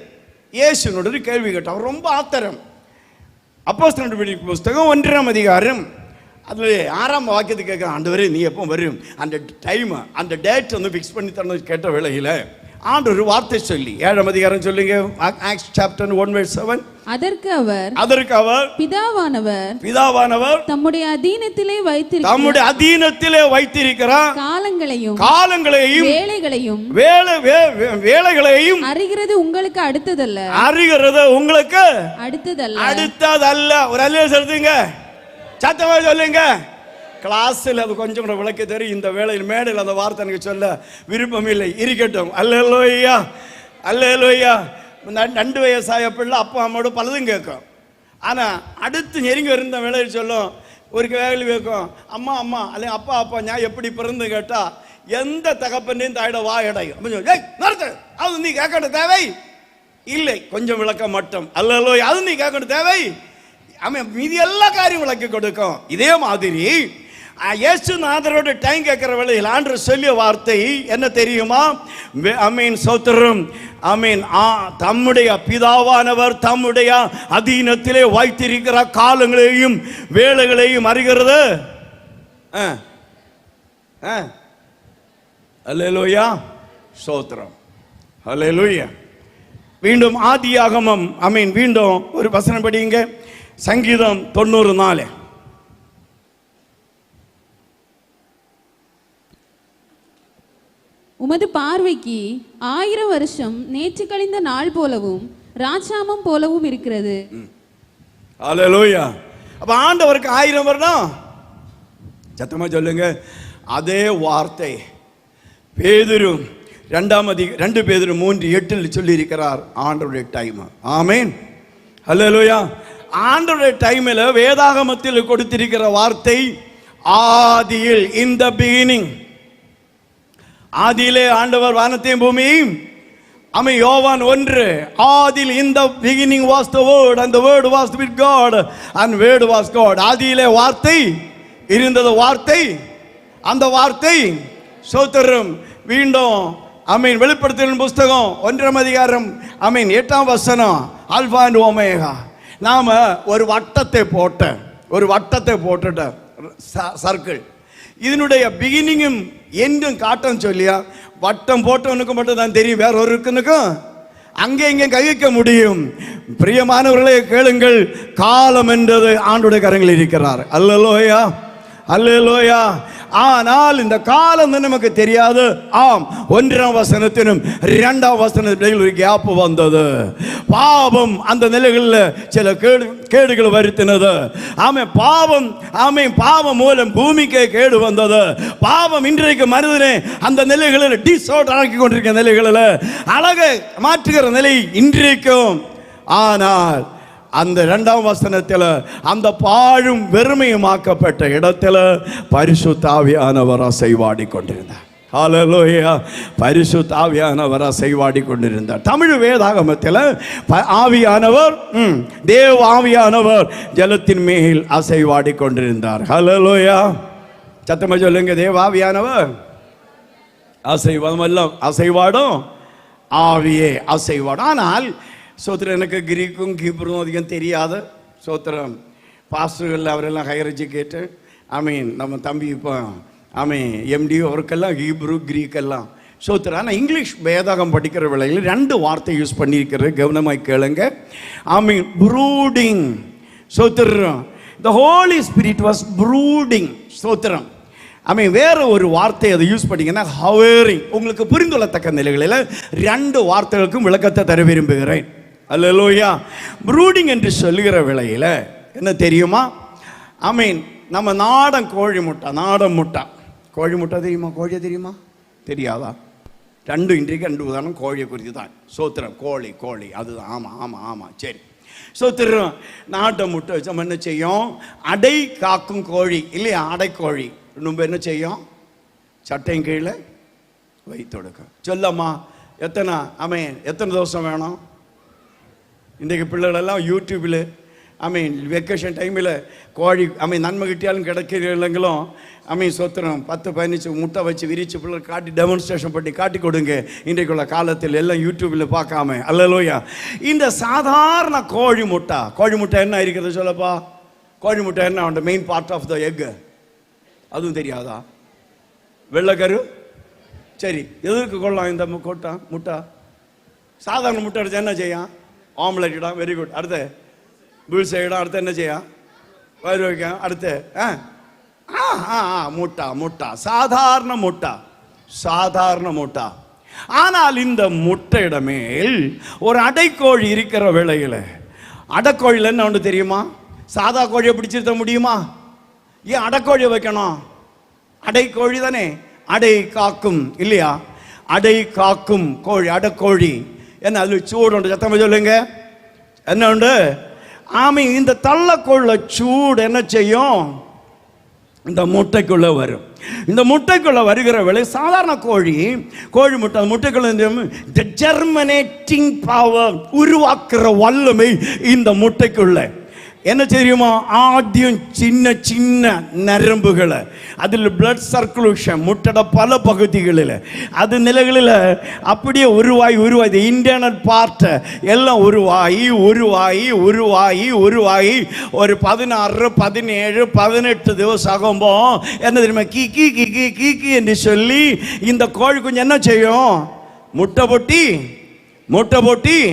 இயேசுவோடு கேள்வி கேட்டார். அவர் ரொம்ப ஆத்திரம். அப்போஸ்தலர் புஸ்தகம் 1ஆம் அதிகாரம் அதில் 6ஆம் வாக்கியத்தை கேட்குற, ஆண்டவரே நீ எப்போ வரும், அந்த டைம் அந்த டேட் வந்து ஃபிக்ஸ் பண்ணி தரணும் கேட்ட வேளையில் ஆண்டு ஒரு வார்த்தை சொல்லி 7ஆம் அதிகாரம் சொல்லுங்க, ஆக்ட்ஸ் சாப்டர் 1:7. அதற்கு அவர் பிதாவானவர் தம்முடைய அதீனத்திலே வைத்திருக்கிறார் காலங்களையும் வேலைகளையும் அறிகிறது உங்களுக்கு அடுத்ததல்ல. ஒரு அல்லேலூயா சொல்லுங்க, சத்தமா சொல்லுங்க. கிளாஸில் அது கொஞ்சம் கூட விளக்க தெரியும். இந்த வேளையில் மேடையில் அந்த வார்த்தை எனக்கு சொல்ல விருப்பம் இல்லை, இருக்கட்டும். அல்லேலூயா, அல்லேலூயா. 2 வயசாய பிள்ளை அப்பா அம்மாவோட பலதும் கேட்கும். ஆனால் அடுத்து நெருங்கி இருந்த வேலையில் சொல்லும், ஒரு வேலை கேட்கும், அம்மா அம்மா அல்ல அப்பா அப்பா நான் எப்படி பிறந்து கேட்டால் எந்த தகப்பனையும் தாயிட வா இடையும் நிறுத்து, அது நீ கேட்கணும் தேவை இல்லை, கொஞ்சம் விளக்க மட்டும். அல்லேலூயா, அது நீ கேட்கணும் தேவை. மீதி எல்லா காரியம் விளக்கி கொடுக்கும். இதே மாதிரி இயேசுநாதரோட டைம் கேட்கிற வேளையில் ஆண்டவர் சொல்லிய வார்த்தை என்ன தெரியுமா? சோத்திரம், தம்முடைய பிதாவானவர் தம்முடைய அதீனத்திலே வைத்திருக்கிற காலங்களையும் வேளைகளையும் அறிகிறது. அல்லேலூயா, சோத்திரம், அல்லேலூயா. மீண்டும் ஆதியாகமம், மீண்டும் ஒரு வசனம் படிங்க. சங்கீதம் 94. உமது பார்வைக்கு 1000 வருஷம் நேற்று கழிந்த நாள் போலவும் ராஜாமம் போலவும் இருக்கிறது. அல்லேலூயா. அப்ப ஆண்டவருக்கு 1000 வருடம். சத்தமா சொல்லுங்க. அதே வார்த்தை பேதுரு 2 பேதுரு 3:8 சொல்லி இருக்கிறார், ஆண்டவருடைய டைம். ஆமென், அல்லேலூயா. ஆண்டவருடைய டைமில் வேதாகமத்தில் கொடுத்திருக்கிற வார்த்தை ஆதியில், இன் த பிகினிங், ஆதியிலே ஆண்டவர் வானத்தையும் பூமியையும். யோவான் 1, ஆதியில் in the beginning was the word and the word was with God and word was God. ஆதியிலே வார்த்தை இருந்தது, வார்த்தை, அந்த வார்த்தை சோத்திரம். மீண்டும் வெளிப்படுத்தின புஸ்தகம் 1ஆம் அதிகாரம் 8ஆம் வசனம், அல்பா அண்ட் ஓமேகா. நாம ஒரு வட்டத்தை போட்டுட்ட சர்க்கிள், இதனுடைய பிகினிங்கும் எண்டும் காட்டும் சொல்லியா, வட்டம் போட்டவனுக்கு மட்டும் தான் தெரியும், வேற ஒருவனுக்கும் அங்கே இங்கே கை வைக்க முடியும். பிரியமானவர்களே கேளுங்கள், காலம் என்றது ஆண்டுடைய கரங்களில் இருக்கிறார். அல்லேலூயா, அல்லேலூயா. ஆனால் இந்த காலம் நமக்கு தெரியாது. 1ஆம் வசனத்திலும் 2ஆம் வசனத்திலும் ஒரு கேப் வந்தது. பாவம் அந்த நிலைகளில் சில கேடுகள் வருத்தினது. பாவம் மூலம் பூமிக்கு கேடு வந்தது. பாவம் இன்றைக்கு மனிதனை அந்த நிலைகளில் டிஸ்ஆர்டர் ஆக்கி கொண்டிருக்கிற நிலைகளில் அழகை மாற்றுகிற நிலை இன்றைக்கும். ஆனால் அந்த 2ஆம் வசனத்தில் அந்த பாழும் வெறுமையுமாக்கப்பட்ட இடத்துல பரிசுத்த ஆவியானவர் அசைவாடி கொண்டிருந்தார். ஹல்லேலூயா, பரிசுத்த ஆவியானவர் அசைவாடி கொண்டிருந்தார். தமிழ் வேதாகமத்தில் ஆவியானவர், தேவ ஆவியானவர் ஜலத்தின் மேல் அசைவாடி கொண்டிருந்தார். ஹல்லேலூயா, சத்தமா சொல்லுங்க. தேவ ஆவியானவர் அசைவாடும், அசைவாடும் ஆவியே அசைவாடும். ஆனால் சோத்திரம், எனக்கு கிரீக்கும் ஹீப்ரும் அதிகம் தெரியாத சோத்திரம். பாஸ்டர்கள் அவரெல்லாம் ஹையர் எஜுகேட்டு, நம்ம தம்பி இப்போ எம்டி, அவருக்கெல்லாம் ஹீப்ரு கிரீக்கெல்லாம் சோத்திரம். ஆனால் இங்கிலீஷ் வேதாகம் படிக்கிற வேளையில் 2 வார்த்தை யூஸ் பண்ணியிருக்கிறது, கவனமாக கேளுங்க. ப்ரூடிங், சோத்திரம். த ஹோலி ஸ்பிரிட் வாஸ் ப்ரூடிங், சோத்திரம். வேற ஒரு வார்த்தை அதை யூஸ் பண்ணிங்கன்னா ஹவரிங். உங்களுக்கு புரிந்துள்ளத்தக்க நிலைகளில் 2 வார்த்தைகளுக்கும் விளக்கத்தை தர விரும்புகிறேன். அல்லேலூயா. ப்ரூடிங் என்று சொல்லுகிற வேளையில் என்ன தெரியுமா? நம்ம நாடன் கோழி முட்டை, நாடன் முட்டை, கோழி முட்டை தெரியுமா? கோழியை தெரியுமா? தெரியாதா? இன்றைக்கு 2 உதாரணம் கோழியை குறித்து தான். சோத்திரம், கோழி, கோழி அதுதான். ஆமாம், சரி. சோத்திரம், நாட்டை முட்டை வச்சா என்ன செய்யும்? அடை காக்கும் கோழி இல்லையா? அடைக்கோழி ரொம்ப என்ன செய்யும்? சட்டையும் கீழே வைத்தொடுக்கும். சொல்லம்மா, எத்தனை தோசம் வேணும்? இன்றைக்கு பிள்ளைகளெல்லாம் யூடியூப்பில் வெக்கேஷன் டைமில் கோழி நன்மை கிட்டியாலும் கிடைக்கிறவங்களும் சொத்திரம் 10-15 முட்டை வச்சு விரிச்சு பிள்ளை காட்டி டெமான்ஸ்ட்ரேஷன் பண்ணி காட்டி கொடுங்க. இன்றைக்குள்ள காலத்தில் எல்லாம் யூடியூப்பில் பார்க்காம. அல்லேலூயா. இந்த சாதாரண கோழி முட்டை என்ன இருக்கிறது சொல்லப்பா? கோழி முட்டை என்ன? Main part of the egg. அதுவும் தெரியாதா? வெள்ளைக்கரு சரி, எதற்கு கொள்ளலாம் இந்த முட்டை? சாதாரண முட்டை அடிச்சா என்ன செய்யும்? ஆம்லெட் இடம். Very good. அடுத்து புல்ஸ் இடம். அடுத்து என்ன செய்யும்? வயிறு வைக்கும். அடுத்து முட்டை. சாதாரண முட்டை. ஆனால் இந்த முட்டையிட மேல் ஒரு அடைக்கோழி இருக்கிற வேளையில், அடைக்கோழியில் என்ன ஒன்று தெரியுமா? சாதா கோழியை பிடிச்சிருத்த முடியுமா? ஏன் அடைக்கோழியை வைக்கணும்? அடைக்கோழி தானே, அடை காக்கும் இல்லையா? அடை காக்கும் கோழி, அடைக்கோழி. என்ன அதில் சூடு உண்டு? சத்தமாக சொல்லுங்க, என்ன உண்டு? ஆமை. இந்த தள்ளக்கோழில சூடு என்ன செய்யும்? இந்த முட்டைக்குள்ள வரும். இந்த முட்டைக்குள்ள வருகிற வேளை சாதாரண கோழி முட்டை, அந்த முட்டைக்குள்ள இந்த ஜெர்மினேட்டிங் பவர், உருவாக்குற வல்லமை இந்த முட்டைக்குள்ள என்ன தெரியுமா? ஆദ്യം சின்ன நரம்புகளை, அதில் பிளட் சர்க்குலேஷன் முட்டோட பல பகுதிகளில் அது நிலைகளில் அப்படியே உருவாகி இன்டர்னல் பார்ட்டை எல்லாம் உருவாகி ஒரு 16, 17, 18 திவசம் ஆகும்போ என்ன தெரியுமா? கீக்கி என்று சொல்லி இந்த கோழி குஞ்சு என்ன செய்யும்? முட்டை போட்டி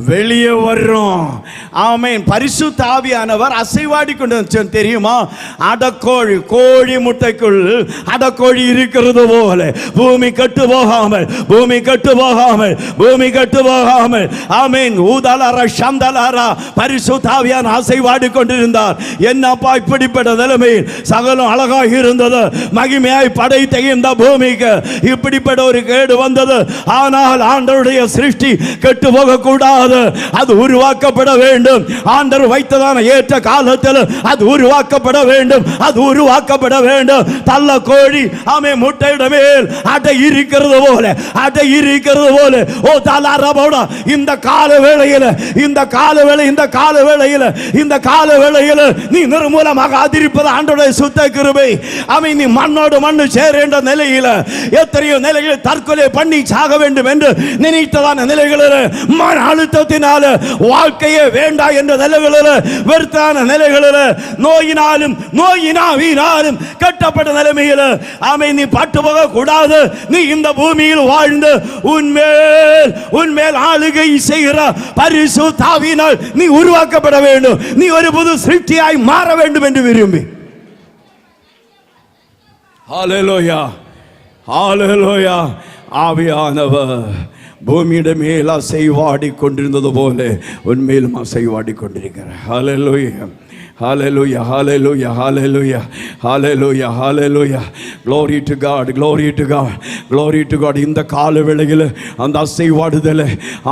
வெளியே வரும். ஆமென். பரிசுத்த ஆவியானவர் அசைவாடி கொண்டு தெரியுமா? அடக்கோழி, கோழி முட்டைக்குள் அடக்கோழி இருக்கிறது போல பூமி கட்டு போகாமல் ஆமென். ஊதலாரா சந்தலாரா பரிசுத்த ஆவியான அசைவாடி கொண்டிருந்தார். என்னப்பா இப்படிப்பட்ட நிலைமையில் சகலம் அழகாக இருந்தது, மகிமையாய் படைத்த இந்த பூமிக்கு இப்படிப்பட்ட ஒரு கேடு வந்தது. ஆனால் ஆண்டவருடைய சிருஷ்டி கெட்டு போக கூடாது, அது உருவாக்கப்பட வேண்டும். ஆண்டவர் வைத்ததான ஏற்ற காலத்தில் அது உருவாக்கப்பட வேண்டும். தள்ள கோழி ஆமே முட்டையிட மேல் அடை இருக்கிறது போல ஓ தலாரபோட இந்த கால வேளையில நீ நிர்மூலமாக அதிரிப்பது ஆண்டவருடைய சுத்த கிருபை. ஆமே. நீ மண்ணோடு மண்ணு சேரேண்ட நிலையில எத்தனையோ நிலைகளில் தற்கொலை பண்ணி சாக வேண்டும் என்று நினைத்ததான நிலைகளில் மன அழுத்தத்தினால வாழ்க்கையே வேண்டாம் என்ற நிலைகளில், வெறுத்தான நிலைகளில், நோயினாலும் கட்டப்பட்ட நிலைமையில் ஆமை நீ பட்டு போக கூடாது. நீ இந்த பூமியில் வாழ்ந்து உன்மேல் ஆளுகை செய்கிற பரிசுத்த ஆவியினால் நீ உருவாக்கப்பட வேண்டும். நீ ஒரு புது சிருஷ்டியாய் மாற வேண்டும் என்று விரும்பி. ஹல்லேலூயா, ஹல்லேலூயா. ஆவியானவர் பூமியிட மேல் அசைவாடி கொண்டிருந்தது போல உன்மேலும் அசைவாடி கொண்டிருக்கிறார். ஹல்லேலூயா, hallelujah, hallelujah, hallelujah, hallelujah, hallelujah. Glory to God, glory to God, glory to God. இந்த கால வேளையில் அந்த அசைவாடுதல்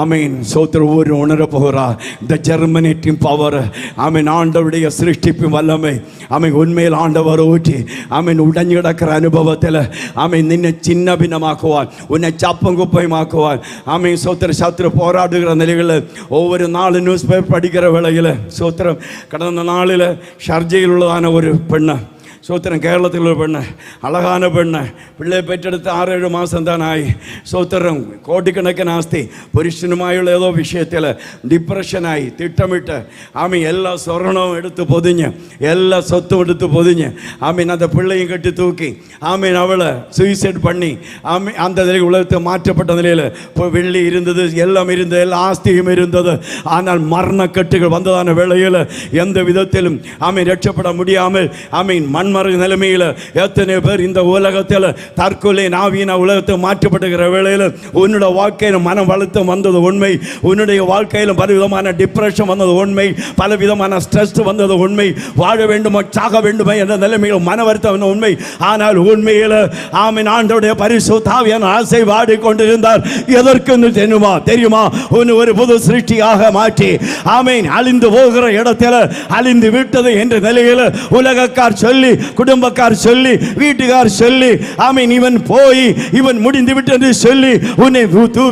ஆமென் சோத்திர ஒரு உணர போகிறார். இந்த ஜெர்மினேட்டிங் பவர் ஆமென், ஆண்டவருடைய சிருஷ்டிப்பு வல்லமை ஆமென் உண்மையில் ஆண்டவர் ஊற்றி ஆமென் உடைஞ்சு கிடக்கிற அனுபவத்தில் ஆமென் நின்னை சின்ன பின்னமாக்குவார், உன்னை சப்பங்குப்பையுமாக்குவார். ஆமென் சோத்திர சத்துரு போராடுகிற நிலைகளில் ஒவ்வொரு நாள் நியூஸ் பேப்பர் படிக்கிற வேளையில் சோத்திரம் கடந்த நாள் ஷார்ஜையில் உள்ளதான ஒரு பெண்ணை சோத்திரம், கேரளத்தில் ஒரு பெண்ணை, அழகான பெண்ணை, பிள்ளை பெற்றெடுத்து 6-7 மாதம் தான் ஆகி சோத்திரம் கோடிக்கணக்கிന് ஆஸ்தி புருஷனுமாയുള്ള ஏதோ விஷயத்தில் டிப்ரெஷனாகி திட்டமிட்ட ஆமீன் எல்லா சொரணம் எடுத்து பொதிஞ்சு எல்லா சொத்தும் எடுத்து பொதிஞ்சு ஆமீன் அந்த பிள்ளையும் கட்டி தூக்கி ஆமீன் அவளை சூசைட் பண்ணி ஆமீன் அந்த நிலையில் உலகத்தை மாற்றப்பட்ட நிலையில் இப்போ வெள்ளி இருந்தது, எல்லாம் இருந்தது, எல்லா ஆஸ்தியும் இருந்தது. ஆனால் மரணக்கட்டுகள் வந்ததான வேளையில் எந்த விதத்திலும் ஆமீன் ரட்சப்பட முடியாமல் ஆமீன் மண்மறை நிலைமையில் எத்தனை பேர் இந்த உலகத்தில் தற்கொலை நாவீன உலகத்தை மாற்றப்படுகிற வேளையில் உன்னுடைய வாழ்க்கையில் மனம் வளர்த்து வந்தது உண்மை, உன்னுடைய வாழ்க்கையில் பலவிதமான டிப்ரெஷன் வந்தது உண்மை, பலவிதமான ஸ்ட்ரெஸ் வந்தது உண்மை, வாழ வேண்டுமா சாக வேண்டுமா என்ற நிலைமையில் மன வருத்தம் உண்மை. ஆனால் உண்மையில் ஆமீன் ஆண்டவருடைய பரிசுத்த ஆவியான ஆசை வாடி கொண்டிருந்தார். எதற்கு தெரியுமா? உன்னை ஒரு புது சிருஷ்டியாக மாற்றி ஆமீன் அழிந்து போகிற இடத்துல அழிந்து விட்டது என்ற நிலையில் உலகக்கார் சொல்லி, குடும்பக்கார் சொல்லி, வீட்டுக்கார் சொல்லி ஆமீன் இவன் போய் இவன் முடிந்து விட்டது சொல்லி உன்னை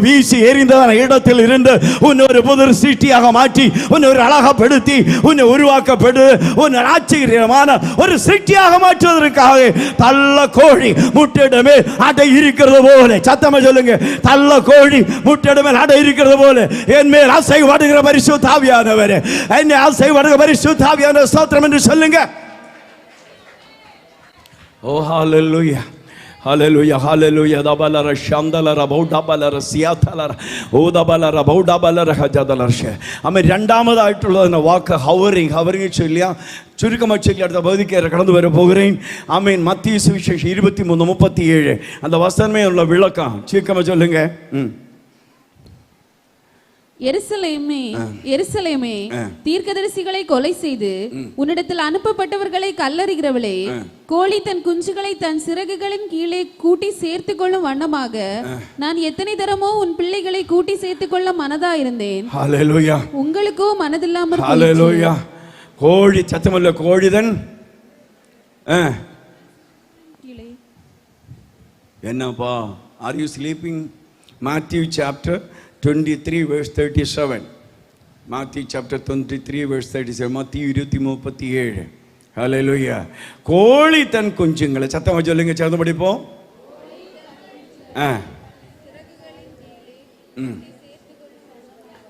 வீசி எறிந்ததான இடத்தில் இருந்து உன்னை ஒரு புது சிருஷ்டியாக மாற்றி உன்னை ஒரு அழகப்படுத்தி உன்னை உருவாக்கப்படு உன்னை ஆச்சரியமான ஒரு சிருஷ்டியாக மாற்றுவதற்காக தள்ள கோழி முட்டையிடமே அடை இருக்கிறது போல, சத்தமா சொல்லுங்க, தள்ள கோழி முட்டையிடமே அடை இருக்கிறது போல என் மேல் ஆசை வாடுகிற பரிசுத்த ஆவியானவர், என்னை ஆசை வாடுகிற பரிசுத்த ஆவியானவர் ஸ்தோத்திரம் என்று சொல்லுங்க. ஓ ஹல்லேலூயா, ஹalleluya ஹalleluya தபலர ஷந்தலர பௌடபலர சியாதலர ஓதபலர பௌடபலர ஹஜதலர்ஷ. ആമേൻ. രണ്ടാമതായിട്ടുള്ള വാക്ക് ഹവറിങ്. ഹവറിങ് ചൊല്ലിയ ചുരുക്കമായി ചൊല്ലി അടുത്ത പകുതിക്ക് കടന്നു വരെ പോകുകയും. ആമേൻ. മത്തീയു സുവിശേഷം 23:37 அந்த வசனமே உள்ள விளக்கம் சீக்கிரமா சொல்லுங்க. எருசலேமே எருசலேமே, தீர்க்கதரிசிகளை கொலை செய்து உன்னிடத்தில் அனுப்பப்பட்டவர்களை கல்லறிகிறவளே, கோழி தன் குஞ்சுகளை தன் சிறகுகளின் கீழே கூட்டி சேர்த்து கொள்ளும் வண்ணமாக நான் எத்தனை தரமோ உன் பிள்ளைகளை கூட்டி சேர்த்து கொள்ள மனதா இருந்தேன். ஹalleluya. உங்களுக்கோ மனதில்லாமற் போயிற்று. ஹalleluya. கோழி சத்தமல்ல, கோழிதன் என்னப்பா? Are you sleeping? Matthew chapter 23 verse 37. Matthew chapter 23 verse 37. Matthew 20:37. ஹalleluya. கோழி தன் குஞ்சுங்களை, சத்தமா சொல்லுங்க, சேர்ந்து படிப்போம்.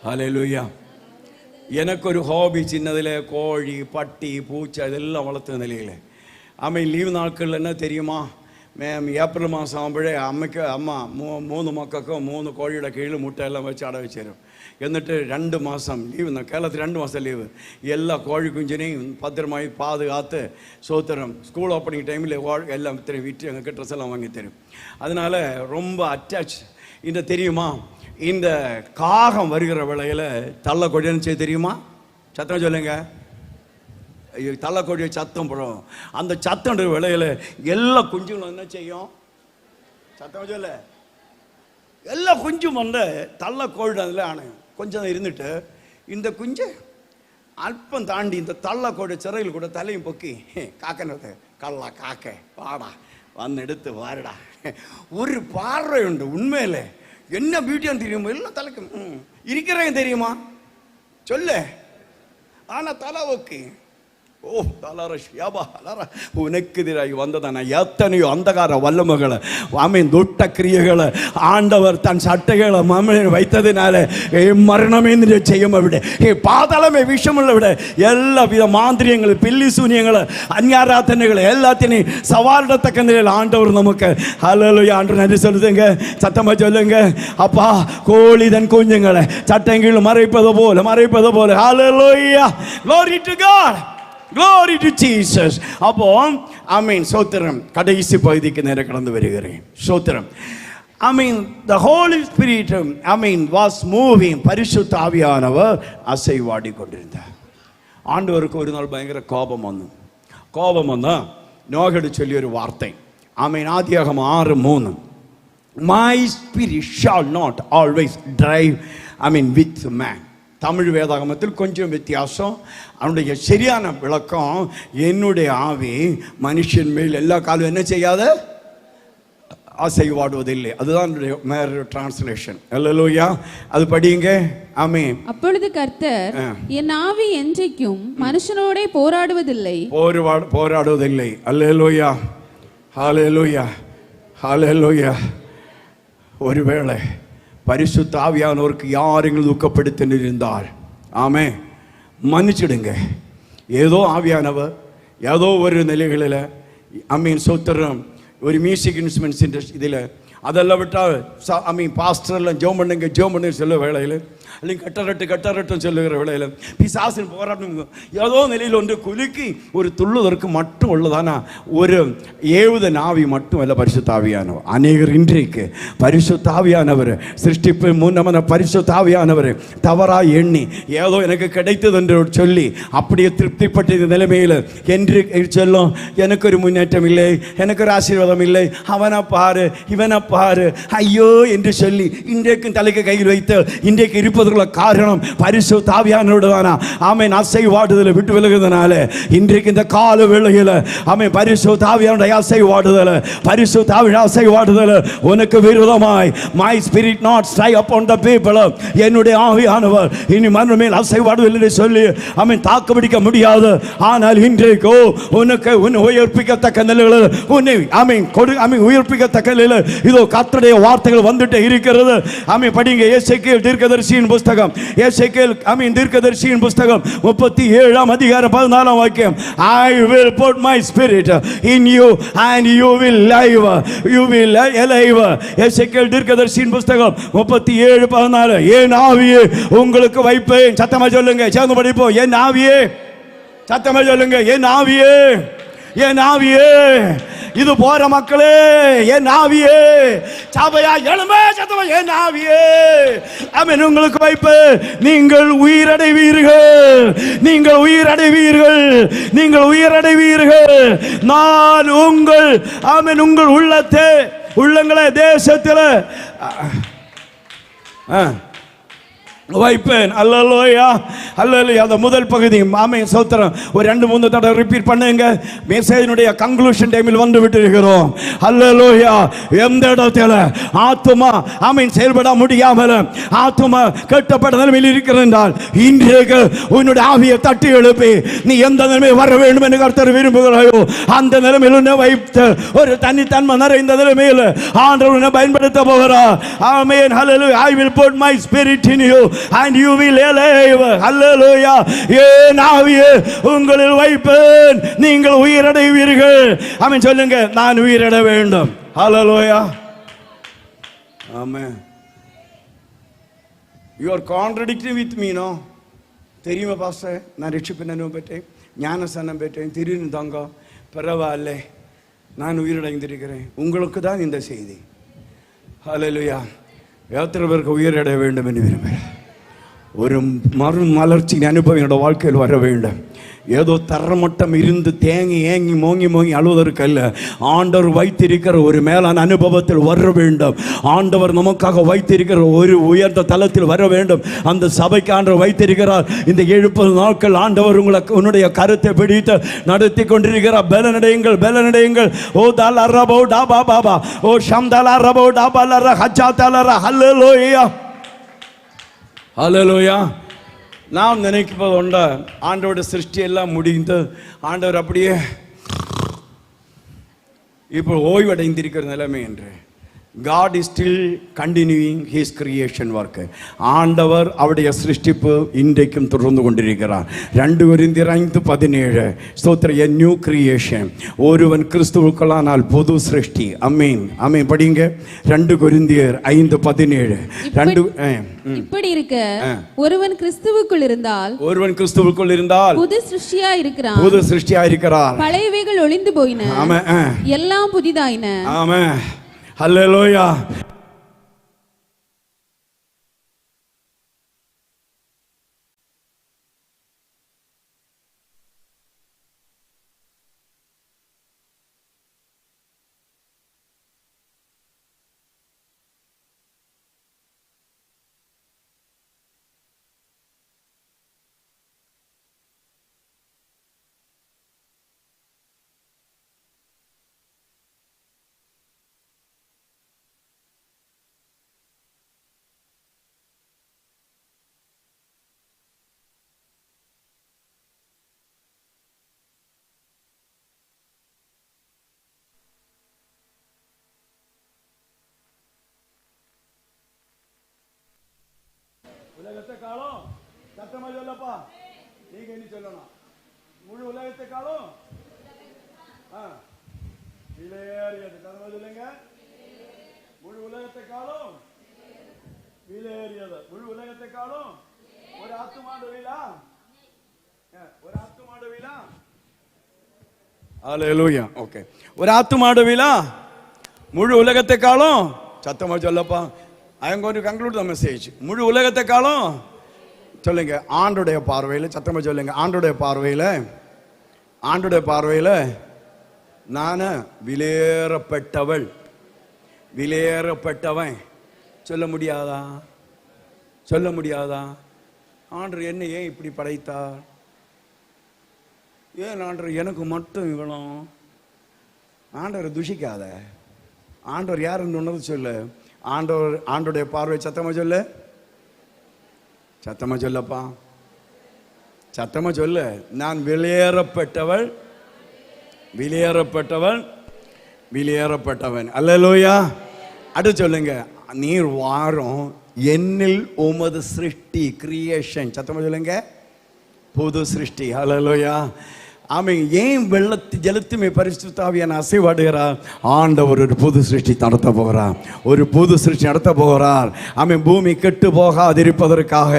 ஹalleluya. எனக்கு ஒரு ஹாபி சின்னதில் கோழி பட்டி பூச்சை இதெல்லாம் வளர்த்த நிலையில். ஆமாம். லீவு நாட்கள் என்ன தெரியுமா? ஏப்ரல் மாதம் ஆகும்போதே அம்மா 3 மக்களுக்கும் 3 கோழியோட கீழே முட்டை எல்லாம் வச்சு அடை வச்சிடும். എന്നിട്ട് 2 മാസം ലീവ്, കേരളത്തിൽ 2 മാസം ലീവ്, എല്ലാ കോഴി കുഞ്ചിനെയും ഭദ്രമായി പാതുകാത്ത് சோத்திரம் ஸ்கூல் ஓப்பனிங் டைமில் எல்லாம் இத்தனை விட்டு எங்களுக்கு ட்ரெஸ் எல்லாம் வாங்கித்தரும். அதனால் ரொம்ப அட்டாச். இந்த தெரியுமா, இந்த காகம் வருகிற வேளையில் தள்ளக்கொடின்னு செய்ய தெரியுமா? சத்தம் சொல்லுங்க. தள்ளக்கொடியை சத்தம் போடும். அந்த சத்தம் வேளையில் எல்லா குஞ்சுங்களும் என்ன செய்யும்? சத்தம் சொல்ல. எல்லா குஞ்சும் வந்து தள்ளக்கோழி அதில் ஆணையும் கொஞ்சம் இருந்துட்டு இந்த குஞ்சு அல்பம் தாண்டி இந்த தள்ளக்கோழி சிறையில் கூட தலையும் பொக்கி காக்கனது கல்லா காக்க வாடா வந்து எடுத்து வாருடா ஒரு பார்வை உண்டு. உண்மையில என்ன பியூட்டியான்னு தெரியுமா? எல்லாம் தலைக்கு இருக்கிறவங்க தெரியுமா? சொல்லு. ஆனா தலை ஓகே. ஓ தலர ஷியாபா அலர உனக்கெதிராகி வந்ததான எத்தனையோ அந்தகார வல்லமைகளை, ஆமீன், துட்ட கிரியைகளை ஆண்டவர் தன் சட்டைகளை மாமன் வைத்ததினால மரணமே செய்யாம விட, பாதாளமே விஷமுள்ள விட, எல்லா வித மாந்திரியங்கள், பில்லி சூனியங்களை, அந்நியாராத்தனைகளை எல்லாத்தையும் சவாலிடத்தக்க நிலையில் ஆண்டவர் நமக்கு ஹல்லேலூயா ஆண்டு நன்றி சொல்லுதுங்க. சத்தமா சொல்லுங்க. அப்பா கோழிதன் குஞ்சுங்களை சட்டங்கள் மறைப்பது போல ஹல்லேலூயா. Glory to God. Glory to Jesus. அப்போ ஆமீன் சோத்திரம். கடைசி பகுதிக்கு நேர கடந்து வருகிறேன். சோத்திரம். ஆமீன். the Holy Spirit was moving. பரிசுத்த ஆவியானவர் அசைவாடி கொண்டிருந்தார். ஆண்டவருக்கு ஒரு நாள் பயங்கர கோபம் வந்தா நோகடு சொல்லி ஒரு வார்த்தை. ஆமீன். ஆதியாகமம் 6:3. My spirit shall not always drive with man. Tamil வேதாகமத்தில் கொஞ்சம் வித்தியாசம். அவனுடைய சரியான விளக்கம், என்னுடைய ஆவி மனுஷன் மேல் எல்லா காலம் என்ன செய்யாத அசைவாடுவதில்லை. அதுதான் மேர் டிரான்ஸ்லேஷன். அல்லேலூயா. அது படிங்க. ஆமென். அப்பொழுது கர்த்தர், என் ஆவி என்றைக்கும் மனுஷனோடே போராடுவதில்லை. அல்லேலூயா ஹல்லேலூயா ஹல்லேலூயா. ஒருவேளை பரிசுத்த ஆவியானவருக்கு யாரெങ്കിലും துக்கப்படுத்திருந்தால் ஆமே மன்னிச்சிடுங்க. ஏதோ ஆவியானவர் ஏதோ ஒரு நிலைகளில் ஆமீன் சோத்திரம் ஒரு மியூசிக் இன்ஸ்ட்ருமெண்ட்ஸ் இதில் அதெல்லாம் விட்டால் பாஸ்டர்லாம் ஜோம் பண்ணுங்க சொல்ல வேளையில், അല്ലെങ്കിൽ கட்டரட்டும் சொல்லுகிற வேளையில் பிசாசின் போராட்டம் ஏதோ நிலையில் ஒன்று குலுக்கி ஒரு துள்ளுவதற்கு மட்டும் உள்ளதானா ஒரு ஏவுத நாவி மட்டும் அல்ல பரிசுத்த ஆவியானவர். அநேகர் இன்றைக்கு பரிசுத்த ஆவியானவர் சிருஷ்டிப்பு முன்னமன பரிசுத்த ஆவியானவர் தவறாக எண்ணி ஏதோ எனக்கு கிடைத்தது என்று சொல்லி அப்படியே திருப்திப்பட்ட இந்த நிலைமையில் என்று சொல்லும், எனக்கு ஒரு முன்னேற்றம் இல்லை, எனக்கு ஒரு ஆசீர்வாதம் இல்லை, அவனை பாரு இவனை பாரு ஐயோ என்று சொல்லி இன்றைக்கும் தலைக்கு கையில் வைத்து இன்றைக்கு இருப்பதற்குள்ள காரணம் பரிசுத்த ஆவியானவர்தானா? ஆமென். அசைவாடுதலை விட்டு விலகுதனால இன்றைக்கு இந்த கால வேளையில் ஆமென் பரிசுத்த ஆவியானவருடைய அசைவாடுதல் உனக்கு விரோதமாய் my spirit not stay upon the people, என்னுடைய ஆவியானவர் இனி மரணம் மேல் அசைவாடுதல் என்று சொல்லி ஆமென் தாக்கு பிடிக்க முடியாது. ஆனால் இன்றைக்கு உனக்கு உயர்ப்பிக்கத்தக்க நிலையில் உன்னை ஆமென் உயர்ப்பிக்கத்தக்க நிலையில் இதோ கர்த்தருடைய வார்த்தைகள் வந்துட்டு இருக்கிறது. ஆமென். படிங்க. எசேக்கியேல் தீர்க்கதரிசியின் புஸ்தகம் எசேக்கியேல் தீர்க்கதரிசியின் புஸ்தகம் 37ஆம் அதிகாரம் 14ஆம் வாக்கியம். I will put my spirit in you and you will live. You will alive. எசேக்கியேல் தீர்க்கதரிசியின் புஸ்தகம் 37:14. என் ஆவியை உங்களுக்கு வைப்பேன். சத்தமா சொல்லுங்க, சேர்ந்து படிப்போம். என் ஆவியே, சத்தமா சொல்லுங்க, என் ஆவியே, என் ஆவியே. இது போற மக்களே, என் ஆவியே, சபையா எழுமே, சத்தமா என் ஆவியே, ஆமென், உங்களுக்கு வைப்பு. நீங்கள் உயிரடைவீர்கள், நீங்கள் உயிரடைவீர்கள், நீங்கள் உயிரடைவீர்கள். நான் உங்கள் ஆமென் உங்கள் உள்ளங்களை தேசத்தில் வைப்பேன். அல்லேலூயா, அல்லேலூயா. அந்த முதல் பகுதி ஆமென் ஸ்தோத்திரம். ஒரு 2-3 தடவை ரிப்பீட் பண்ணுங்க. மெசேஜினுடைய கன்க்ளூஷன் டைமில் வந்து விட்டிருக்கிறோம். அல்லேலூயா. எந்த இடத்துல ஆத்துமா ஆமென் செயல்பட முடியாமல் ஆத்துமா கட்டப்பட்ட நிலைமையில் இருக்கிறது என்றால் இன்றைக்கு உன்னுடைய ஆவியை தட்டி எழுப்பி நீ எந்த நிலைமையில் வர வேண்டும் என்று கர்த்தர் விரும்புகிறாயோ அந்த நிலைமையில் உன்னை வைத்து ஒரு தனித்தன்மை நிறைந்த நிலைமையில் ஆண்டவர் உன்னை பயன்படுத்த போகிறார். ஆமென், ஹல்லேலூயா. I will put my spirit in you and you will live. Hallelujah. என் ஆவியை உங்களில் வைப்பேன், நீங்கள் உயிரடைவீர்கள். ஆமென் சொல்லுங்க, நான் உயிரட வேண்டும். Hallelujah. Amen. You are contradicting with me, no? தெரியுமா பாஸ்டர், நான் ரட்சிப்பின் அனுபவம் பெற்றேன், ஞானஸ்நானம் பெற்றேன், திடீர்னு தாங்க பரவாயில்ல, நான் உயிரடைந்திருக்கிறேன். உங்களுக்கு தான் இந்த செய்தி. ஹல்லேலூயா. எத்தனை பேருக்கு உயிரடைய வேண்டும் என்று விரும்புகிறேன். ஒரு மறுமலர்ச்சியின் அனுபவம் என்னோட வாழ்க்கையில் வர வேண்டும். ஏதோ தரமட்டம் இருந்து தேங்கி ஏங்கி மோங்கி அழுவதற்கு அல்ல, ஆண்டவர் வைத்திருக்கிற ஒரு மேலான அனுபவத்தில் வர வேண்டும். ஆண்டவர் நமக்காக வைத்திருக்கிற ஒரு உயர்ந்த தளத்தில் வர வேண்டும். அந்த சபைக்கு ஆண்டவர் வைத்திருக்கிறார். இந்த 70 நாட்கள் ஆண்டவர் உன்னுடைய கருத்தை பிடித்து நடத்தி கொண்டிருக்கிறார். பலனடையுங்கள், பலனடையுங்கள். ஓ தலரபோ டாபா பாபா, ஓ ஷம்தலரபோ டாபலர ஹஜாதலர. ஹல்லேலூயா, ஹல்லேலூயா. நாம் நினைப்பது உண்டா, ஆண்டவருடைய சிருஷ்டி எல்லாம் முடிந்து ஆண்டவர் அப்படியே இப்போ ஓய்வடைந்திருக்கிற நிலைமை என்று. God is still continuing his creation work. ஆண்டவர் அவருடைய சிருஷ்டிப்பு இன்றைக்கும் தொடர்ந்து கொண்டிருக்கிறார். 2 கொரிந்தியர் 5:17 ஸ்தோத்திர, a new creation. ஒருவன் கிறிஸ்துவுக்குள்ளானால் புது சிருஷ்டி. ஆமென், ஆமென். படிங்க 2 கொரிந்தியர் 5:17. இப்படி இருக்க ஒருவன் கிறிஸ்துவுக்குள் இருந்தால், ஒருவன் கிறிஸ்துவுக்குள் இருந்தால் புது சிருஷ்டியா இருக்கிறான், புது சிருஷ்டியா இருக்கிறார். பழையவைகள் ஒளிந்து போயின, ஆமென், எல்லாம் புதிதாயின. ஆமென், ஹல்லேலூயா. உலகத்தை காலம் சத்தமா சொல்லப்பா, நீங்க என்ன சொல்லணும்? முழு உலகத்தை காலம் விலையேறியது. சத்தமா சொல்லுங்க, முழு உலகத்தை காலம் விலையேறியது. முழு உலகத்தை காலம் ஒரு ஆத்துமாண்டவிலா, ஒரு ஆத்துமாண்டவிலா. ஹல்லேலூயா. ஓகே, ஒரு ஆத்துமாண்டவிலா முழு உலகத்தை காலம். சத்தமா சொல்லப்பா. I am going to conclude the message. முழு உலகத்தை காலம் சொல்லுங்க, ஆண்டுடைய பார்வையில். சத்தமா சொல்லுங்க, ஆண்டுடைய பார்வையில், ஆண்டுடைய பார்வையில் நான் விலையேறப்பட்டவள், விலையேறப்பட்டவன். சொல்ல முடியாதா? சொல்ல முடியாதா? ஆண்டவர் என்ன ஏன் இப்படி படைத்தார்? ஏன் ஆண்டவர் எனக்கு மட்டும் இவ்வளோ? ஆண்டவரை துஷிக்காத. ஆண்டவர் யாருன்னு ஒன்று சொல்லு. ஆண்டவர், ஆண்டோடைய பார்வை. சத்தமா சொல்லு, சத்தமா சொல்லப்பா, சத்தமா சொல்லு. நான் வெளியேறப்பட்டவள், வெளியேறப்பட்டவள், வெளியேறப்பட்டவன். அல்லேலூயா. அடுத்து சொல்லுங்க, நீர் வாரம் என்னில் உமது சிருஷ்டி, கிரியேஷன். சத்தமா சொல்லுங்க, புது சிருஷ்டி. ஹல்லேலூயா, ஆமென். ஏன் ஜலத்துமே பரிசுத்த ஆவியான அசைவாடுகிறார்? ஆண்டவர் ஒரு புது சிருஷ்டி நடத்த போகிறார், ஒரு புது சிருஷ்டி நடத்த போகிறார். ஆமென். பூமி கெட்டு போகாதிருப்பதற்காக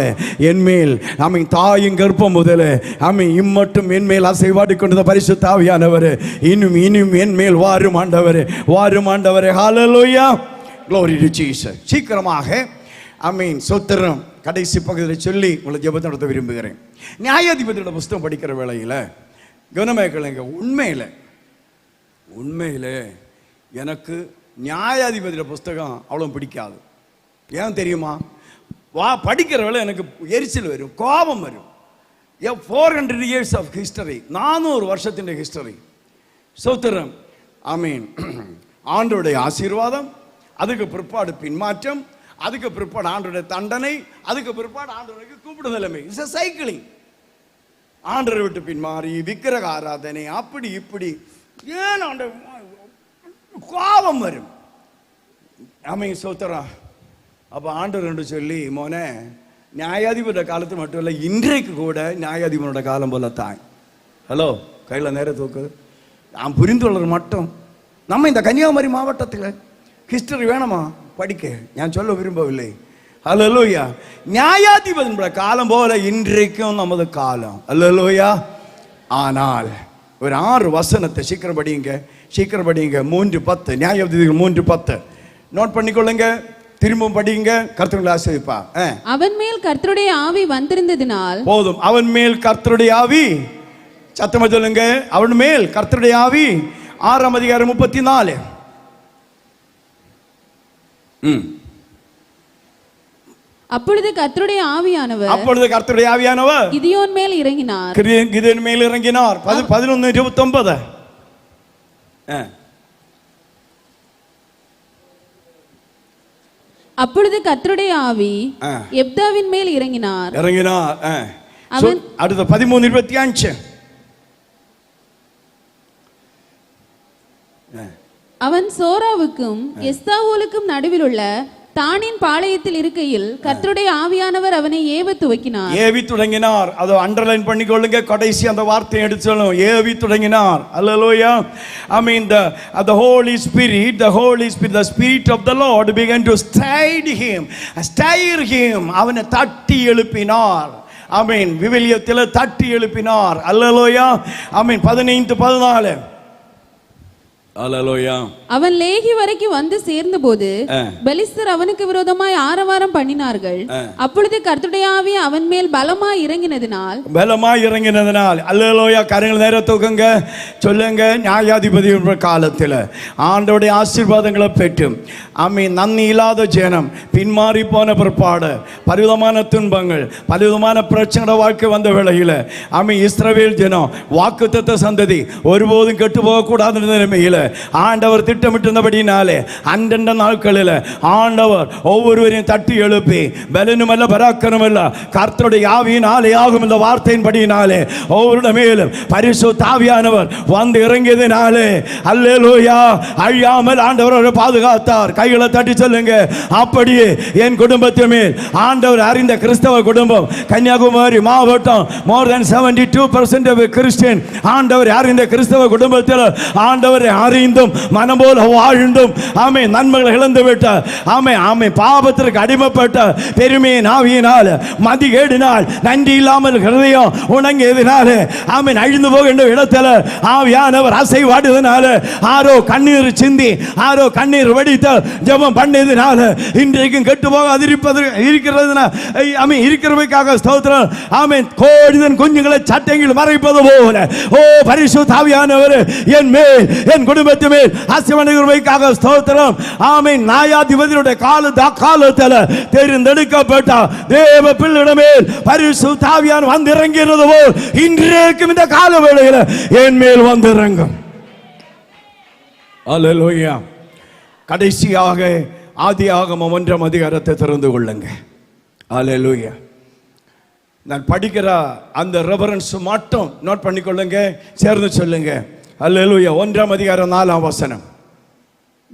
என்மேல், ஆமென், தாயின் கர்ப்பம் முதல்ல, ஆமென், இம்மட்டும் என்மேல் அசைவாடி கொண்ட பரிசுத்த ஆவியானவர் இன்னும் இன்னும் என்மேல் வாரும் ஆண்டவர், வாரும் ஆண்டவர். ஹல்லேலூயா, glory to Jesus. சீக்கிரமாக, ஆமென், ஸ்தோத்திரம். கடைசி பகுதியில் சொல்லி உங்களை ஜெபத்தை நடத்த விரும்புகிறேன். நியாயாதிபதியோட புஸ்தகம் படிக்கிற வேளையில் கவனமாக்கலைங்க. உண்மையில் எனக்கு நியாயாதிபதியோட புஸ்தகம் அவ்வளோ பிடிக்காது. ஏன் தெரியுமா? படிக்கிற வேலை எனக்கு எரிச்சல் வரும், கோபம் வரும். 400 years of history, 400 வருஷத்தின் ஹிஸ்டரி. ஸ்தோத்திரம், ஆமென். ஆண்டவருடைய ஆசீர்வாதம், அதுக்கு பிற்பாடு பின்மாற்றம், அதுக்கு பிற்பாடு ஆண்டவருடைய தண்டனை, அதுக்கு பிற்பாடு ஆண்டவருக்கு கூப்பிடுதலைமை. It's a cycling. ஆண்டரை விட்டு பின்மாறி விக்கிரக ஆராதனை, அப்படி இப்படி. ஏன் கோபம் வரும். ஆமென், ஸ்தோத்திரம். அப்போ ஆண்டவர் என்று சொல்லி, மோனே, நியாயாதிபதியோட காலத்து மட்டும் இல்லை, இன்றைக்கு கூட நியாயாதிபதியோட காலம் போல தான். ஹலோ, கையில் நேர தூக்கு. நான் புரிந்துள்ளது மட்டும் நம்ம இந்த கன்னியாகுமரி மாவட்டத்தில் ஹிஸ்டரி வேணுமா படிக்க நான் சொல்ல விரும்பவில்லை. அல்லேலூயா, நியாயாதிபதியோட காலம் போல இன்றைக்கும் நமது காலம். அல்லேலூயா. ஆனால் ஒரு 6 வசனத்தை சீக்கிரம் படிங்க, 3:10. நியாயாதிபதிகள் 3:10 நோட் பண்ணிக்கொள்ளுங்க, திரும்பவும் படிங்க, கர்த்தருடைய ஆசீர்வதிப்பா. அவன் மேல் கர்த்தருடைய ஆவி வந்திருந்ததினால் போதும். அவன் மேல் கர்த்தருடைய ஆவி, சத்தமா சொல்லுங்க, அவன் மேல் கர்த்தருடைய ஆவி. 6ஆம் அதிகாரம் 34. அப்பொழுது கர்த்தருடைய ஆவியானவர் கிதியோன் மேல் இறங்கினார். 11:29. அப்பொழுது கர்த்தருடைய ஆவி எப்தாவின் மேல் இறங்கினார். அடுத்த 13:25. அவன் சோராவுக்கும் எஸ்தாவோலுக்கும் நடுவில் உள்ள தானின் பாளையத்தில் இருக்கையில் கர்த்தருடைய ஆவியானவர் அவனை ஏவி தொடங்கினார். அதை அண்டர்லைன் பண்ணிக்கொள்ளுங்க, கடைசி அந்த வார்த்தையை எடுத்து சொல்லணும். ஏவி தொடங்கினார். அல்லேலூயா. I mean the Holy Spirit, the Spirit of the Lord began to stir him. அவனை தட்டி எழுப்பினார். ஆமென். விவிலியத்தில் தட்டி எழுப்பினார். அல்லேலூயா. ஆமென். 15:14. அவன் லேகி வரைக்கும் வந்து சேர்ந்தபோது பெலிஸ்தர் அவனுக்கு விரோதமாய் ஆரவாரம் பண்ணினார்கள். அப்பொழுது கர்த்தருடைய ஆவி அவன் மேல் பலமாய் இறங்கினதினால் அல்லேலூயா. கரங்கள் நேர தூக்குங்க, சொல்லுங்க. நியாயாதிபதி காலத்தில் ஆண்டவருடைய ஆசீர்வாதங்களை பெற்று, ஆமென், நன்மை இல்லாத ஜனம் பின்மாறி போன பிற்பாடு பலவிதமான துன்பங்கள், பலவிதமான பிரச்சனை வாழ்க்கை வந்த வேளையில், ஆமென், இஸ்ரவேல் ஜனம் வாக்குத்தத்த சந்ததி ஒருபோதும் கெட்டு போகக்கூடாத நிலைமையில் ஆண்டவர் திட்டமிட்டிருந்தபடினாலே அந்தந்த நாட்களில் ஆண்டவர் ஒவ்வொருவரையும் தட்டி எழுப்பி, பலனுமல்ல பராக்கிரமல்ல கர்த்தருடைய ஆவியினாலே ஆகும் இந்த வார்த்தையின்படியினாலே ஒவ்வொருடைய மேலும் பரிசுத்த ஆவியானவர் வந்து இறங்கியதினாலே, அல்லேலூயா, அழியாமல் ஆண்டவர் பாதுகாத்தார். கைகளை தட்டி சொல்லுங்க. அப்படியே என் குடும்பத்தின் மேல் ஆண்டவர் அறிந்த கிறிஸ்தவ குடும்பம், கன்னியாகுமரி மாவட்டம், மோர் தென் 72% கிறிஸ்டியன் ஆண்டவர் அறிந்த கிறிஸ்தவ குடும்பத்தில் ஆண்டவரை அறிந்தும் மனம் போல வாழ்ந்தும், ஆமே, நன்மைகளை இழந்து விட்ட, ஆமே ஆமே பாவத்திற்கு அடிமைப்பட்ட, பெருமையின் ஆவியினால், மதிகேடினால், நன்றி இல்லாமல் ஹிருதயம் உணங்கியதினால, ஆமே, அழிந்து போகின்ற இடத்துல ஆவியானவர் அசைவாடுவதனால, ஆரோ கண்ணீர் சிந்தி, ஆரோ கண்ணீர் வடித்த ஜெபம் பண்ணதினால இன்றைக்கும் கெட்டு போக இருக்கிறவைக்காக ஸ்தோத்திரம். ஆமென். கோடிதன் குஞ்சுகளை சட்டைகள் மறைப்பது போல, ஓ பரிசுத்த ஆவியானவர் என் மேல், என் குடும்பத்தின் மேல் ஆசீர்வதிக்கிறவைக்காக ஸ்தோத்திரம். ஆமென். நியாயாதிபதியுடைய காலத்தில் தேர்ந்தெடுக்கப்பட்ட தேவ பிள்ளைகளின் மேல் பரிசுத்த ஆவியானவர் வந்து இறங்கிறது போல் இன்றைக்கும் இந்த கால வேளையில் என் மேல் வந்து இறங்கும். அல்லேலூயா. கடைசியாக ஆதியாகமம் 1ஆம் அதிகாரத்தை திறந்து கொள்ளுங்க. அல்லேலூயா. நான் படிக்கிற அந்த ரெஃபரன்ஸ் மட்டும் நோட் பண்ணிக்கொள்ளுங்க, சேர்ந்து சொல்லுங்க. அல்லேலூயா. 1ஆம் அதிகாரம் 4ஆம் வசனம்.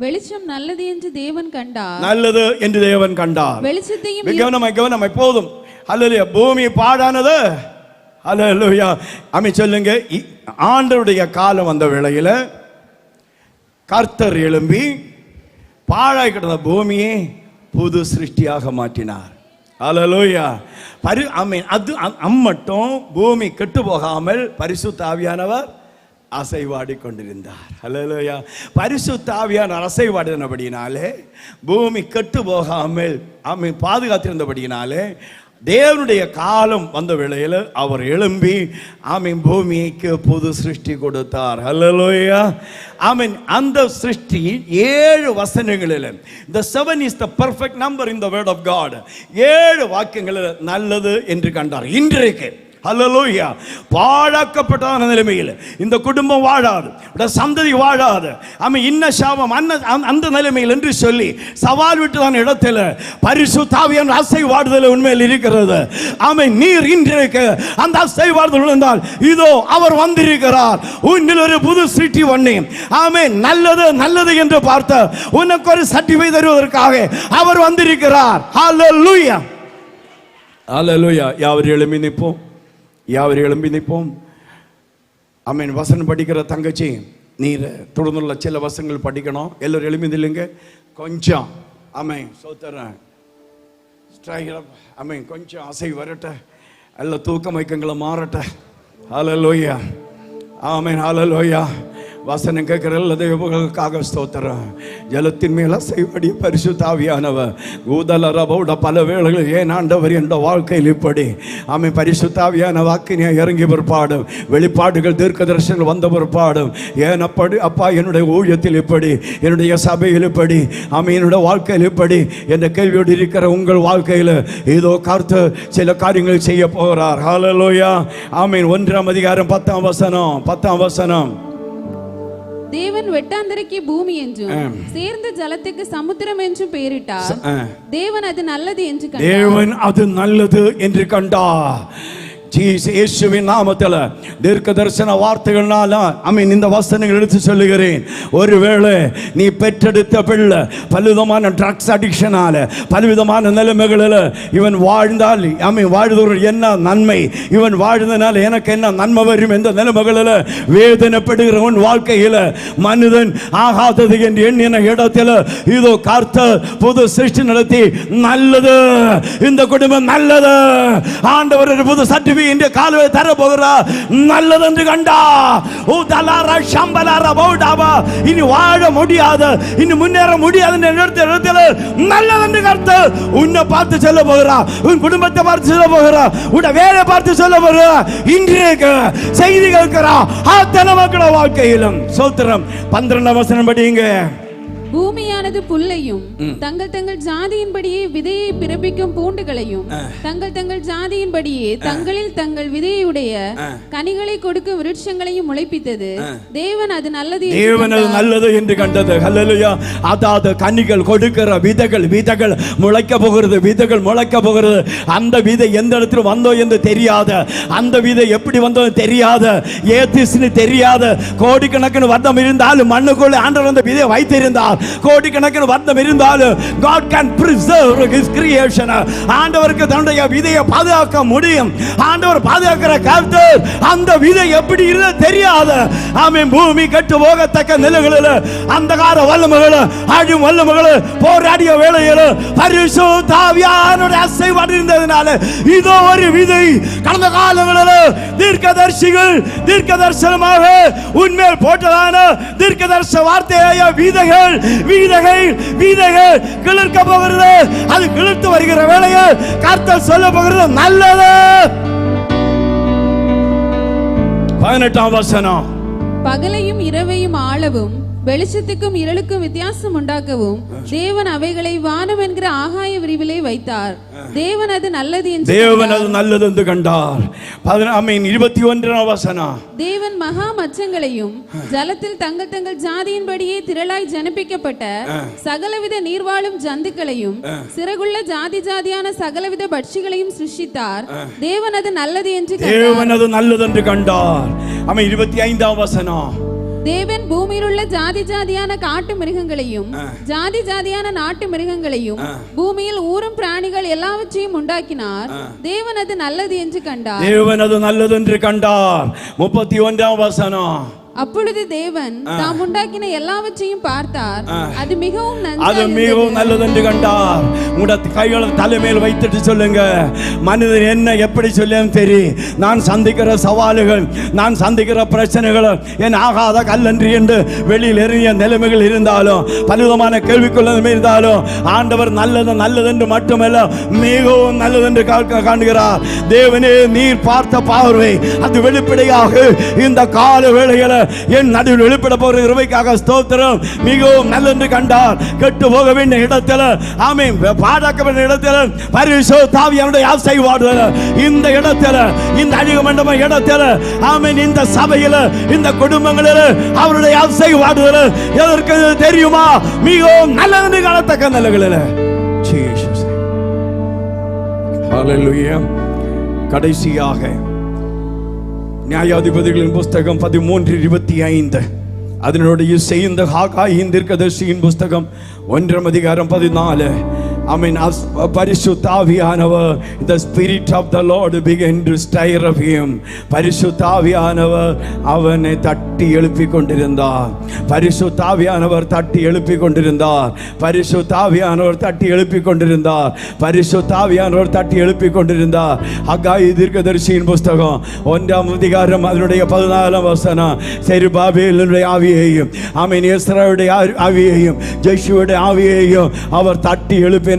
வெளிச்சம் நல்லது என்று தேவன் கண்டார். நல்லது என்று தேவன் கண்டார். வெளிச்சத்தையும் கவனமாய் போதும். அல்லேலூயா. பூமி பாழானது. அல்லேலூயா. அமை சொல்லுங்க, ஆண்டவருடைய காலம் வந்த வேளையில கர்த்தர் எழும்பி பாழாய் கிடந்த பூமியை புது சிருஷ்டியாக மாற்றினார். அல்லேலூயா. அது அம்மட்டும் பூமி கெட்டு போகாமல் பரிசுத்த ஆவியானவர் அசைவாடி கொண்டிருந்தார். அல்லேலூயா. பரிசுத்த ஆவியானவர் அசைவாடினபடினாலே பூமி கெட்டு போகாமல் பாதுகாத்திருந்தபடினாலே தேவனுடைய காலம் வந்த வேளையில் அவர் எழும்பி பூமிக்கு புது சிருஷ்டி கொடுத்தார். அல்லேலூயா. அந்த சிருஷ்டி 7 வசனங்களில், the 7 is the perfect number in the word of God. 7 வாக்கியங்களில் நல்லது என்று கண்டார். இன்றைக்கு அல்லேலூயா பாழாக்கப்பட்ட நிலைமையில் இந்த குடும்பம் வாழாது, சந்ததி வாழாது, இன்ன சாபம் அந்த நிலைமையில் என்று சொல்லி சவால் விட்டுதான் இடத்துல பரிசுத்த ஆவியானவர் அசைவாடுதல் உண்மையில் இருக்கிறது. நீர் இன்றைக்கு அந்த அசைவாடுதல் இருந்தால் இதோ அவர் வந்திருக்கிறார். உன்னில் ஒரு புது சிருஷ்டி பண்ணி நல்லது நல்லது என்று பார்த்த உனக்கு ஒரு சர்டிஃபிகேட் தருவதற்காக அவர் வந்திருக்கிறார். அல்லேலூயா. அல்லேலூயா. யாவரும் எழும்பி நிற்போம். வசனம் படிக்கிற தங்கச்சி, நீர் தொடர்ந்துள்ள சில வசனங்கள் படிக்கணும். எல்லாரும் எழும்பி நில்லுங்க. கொஞ்சம் சோத்தரன் கொஞ்சம் அசை வரட்ட, அல்ல தூக்க மயக்கங்களை மாறட்ட. அல்லேலூயா. அல்லேலூயா. வசனம் கேட்கிற எல்லா தெய்வங்களுக்காக ஸ்தோத்திரம். ஜலத்தின் மேல செய்வடி பரிசுத்த ஆவியானவர் ஊதலரபோட பல வேளைகள் ஏன் ஆண்டவர் என்ற வாழ்க்கையில் இப்படி பரிசுத்த ஆவியான வாக்கினை இறங்கி பிற்பாடும், வெளிப்பாடுகள் தீர்க்க தரிசனங்கள் வந்த பிற்பாடும், ஏன் அப்பா என்னுடைய ஊழியத்தில் இப்படி, என்னுடைய சபையில் இப்படி, என்னுடைய வாழ்க்கையில் இப்படி என்ற கேள்வியோடு இருக்கிற உங்கள் வாழ்க்கையில் ஏதோ கருத்து சில காரியங்கள் செய்ய போகிறார். ஹல்லேலூயா. 1ஆம் அதிகாரம் 10ஆம் வசனம். தேவன் வெட்டாந்தரைக்கு பூமி என்றும் சேர்ந்த ஜலத்துக்கு சமுத்திரம் என்றும் பெயரிட்டார். தேவன் அது நல்லது என்று கண்டார். இயேசுவின் நாமத்தில் தீர்க்க தரிசன வார்த்தைகள்னால இந்த வசனங்கள் எடுத்து சொல்லுகிறேன். ஒருவேளை நீ பெற்றெடுத்த பிள்ளை பலவிதமான ட்ரக்ஸ் அடிக்ஷனால, பலவிதமான நிலைமைகளில் இவன் வாழ்ந்தால் வாழ்ந்தவர் என்ன நன்மை, இவன் வாழ்ந்தனால எனக்கு என்ன நன்மை வரும் என்ற நிலைமைகளில் வேதனைப்படுகிற உன் வாழ்க்கையில் மனிதன் ஆகாதது என்று எண்ணின இடத்தில் இதோ கர்த்தர் புது சிருஷ்டி நடத்தி நல்லது, இந்த குடும்பம் நல்லது, ஆண்டவர் புது சர்டிஃபிகேட் இந்த காலவே தர போகிறார், நல்லது என்று கண்டா. இனி வாழ முடியாது, இனி முன்னேற முடியாது நல்லது என்று கர்த்தர் உன்னை பார்த்து சொல்ல போகிறார், உன் குடும்பத்தை பார்த்து சொல்ல போகிறார், உன் வேலை பார்த்து சொல்ல போகிறார். இன்றைக்கு செய்தி கேட்கிறா அத்தனை மக்கள வாழ்க்கையிலும் சோத்திரம். 12ஆம் வசனம் படிங்க. பூமியானது புல்லையும் தங்கள் தங்கள் ஜாதியின்படியே விதையை பிறப்பிக்கும் பூண்டுகளையும் தங்கள் தங்கள் ஜாதியின்படியே தங்களில் தங்கள் விதையுடைய கனிகளை கொடுக்கும் விருட்சங்களையும் முளைப்பித்தது. தேவன் அது நல்லது என்று கண்டது. ஹல்லேலூயா. அதாவது கனிகள் கொடுக்கிற விதைகள் முளைக்க போகிறது. அந்த விதை எந்த இடத்துல வந்தோ என்று தெரியாத, அந்த விதை எப்படி வந்தோ தெரியாத, ஏத்திஸ்னு தெரியாத, கோடிக்கணக்கிന് வர்த்தம் இருந்தாலும் மண்ணுக்குள்ள ஆண்டவர் அந்த விதை வைத்திருந்தார், கோடிக்கணக்கிന് வர்த்தம் இருந்தாலும் God can preserve his creation. ஆண்டவருக்கு தன்னுடைய விதையை பாதுகாக்க முடியும். ஆண்டவர் பாதுகாக்கிற கர்த்தர் அந்த விதை எப்படி இருந்த தெரியாத பூமி கெட்டு போகத்தக்க நிலைகளில் அந்தகார வல்லமைகள், அழியும் வல்லமைகள் போராடிய வேளையில் பரிசுத்த ஆவியானவருடைய அசைவாடு இருந்ததினால இதோ ஒரு விதை கடந்த காலங்களில் தீர்க்கதரிசிகள் தீர்க்க தரிசனமாக உன்மேல் போட்டதான தீர்க்க தரிசன வார்த்தைய விதைகள் கிளர்க்க போகிறது. அது கிளர்த்து வருகிற வேளையில் கர்த்தர் சொல்ல போகிறது நல்லது. 18ஆம் வசனம். பகலையும் இரவையும் ஆளவும் வெளிச்சத்துக்கும் இருளுக்கும் வித்தியாசம் உண்டாக்கவும் தேவன் அவைகளை வானம் என்கிற ஆகாய விரிவிலே வைத்தார். தேவன் அது நல்லது என்று கண்டார். 21ஆம் வசனம். தேவன் மகா மச்சங்களையும் ஜலத்தில் தங்கள் தங்கள் ஜாதியின்படியே திரளாய் ஜனிப்பிக்கப்பட்ட சகலவித நீர்வாழும் ஜந்துக்களையும் சிறகுள்ள ஜாதி ஜாதியான சகலவித பட்சிகளையும் சிருஷ்டித்தார். தேவன் அது நல்லது என்று கண்டார். 25ஆம் வசனம். தேவன் பூமியில் உள்ள ஜாதி ஜாதியான காட்டு மிருகங்களையும் ஜாதி ஜாதியான நாட்டு மிருகங்களையும் பூமியில் ஊரும் பிராணிகள் எல்லாவற்றையும் உண்டாக்கினார். தேவன் அது நல்லது என்று கண்டார். தேவன் அது நல்லது என்று கண்டார். 31ஆம் வசனம். அப்பொழுது தேவன் தாம் உண்டாக்கின எல்லாவற்றையும் பார்த்தார், அது மிகவும் நல்லது என்று கண்டார். உங்களுடைய கைகளை தலைமையில் வைத்துட்டு சொல்லுங்க, மனிதன் என்ன எப்படி சொல்லும் சரி, நான் சந்திக்கிற சவால்கள், நான் சந்திக்கிற பிரச்சனைகள் என் ஆகாத கல்லன்றி என்று வெளியில் எறிய நிலைமைகள் இருந்தாலும், பலவிதமான கேள்விக்குள்ள இருந்தாலும், ஆண்டவர் நல்லது நல்லது என்று மட்டுமல்ல மிகவும் நல்லது என்று காண்கிறார். தேவனே நீர் பார்த்த பார்வை அது வெளிப்படையாக இந்த கால வேளையில் என் நடுவில் வெளிப்பட போகிற கிருபைக்காக ஸ்தோத்திரம். மிகவும் நல்லென்று கண்டார். கெட்டு போக வேண்டிய இடத்துல, ஆமென், பாழாக்க வேண்டிய இடத்துல பரிசுத்த ஆவியானவருடைய ஆசீர்வாதம் இந்த இடத்துல, இந்த அழிவு மண்டப இடத்துல, ஆமென், இந்த சபையில, இந்த குடும்பங்களில் அவருடைய ஆசீர்வாதம் எதற்கு தெரியுமா? மிகவும் நல்லென்று காணத்தக்க நிலைகளில். ஜீசஸ், ஹல்லேலூயா. கடைசியாக நியாயாதிபதிகளின் புஸ்தகம் 13:25 அதனுடைய செய்த ஹாகாயின் தீர்க்கதரிசியின் புஸ்தகம் 1ஆம் அதிகாரம் 14. I mean, as பரிசுத்த ஆவியானவர், the spirit of the Lord began to stir of him. பரிசுத்த ஆவியானவர் அவனை தட்டி எழுப்பி கொண்டிருந்தார். பரிசுத்த ஆவியானவர் தட்டி எழுப்பி கொண்டிருந்தார். பரிசுத்த ஆவியானவர் தட்டி எழுப்பி கொண்டிருந்தார். பரிசுத்த ஆவியானவர் தட்டி எழுப்பி கொண்டிருந்தார். ஹகாய் தீர்க்கதரிசியின் புஸ்தகம் 1ஆம் அதிகாரம் அதனுடைய 14ஆம் வசனம். செருபாபேலுடைய ஆவியையும், ஆமென், எஸ்ராவுடைய ஆவியையும், ஜோஷுவடைய ஆவியையும் அவர் தட்டி எழுப்பி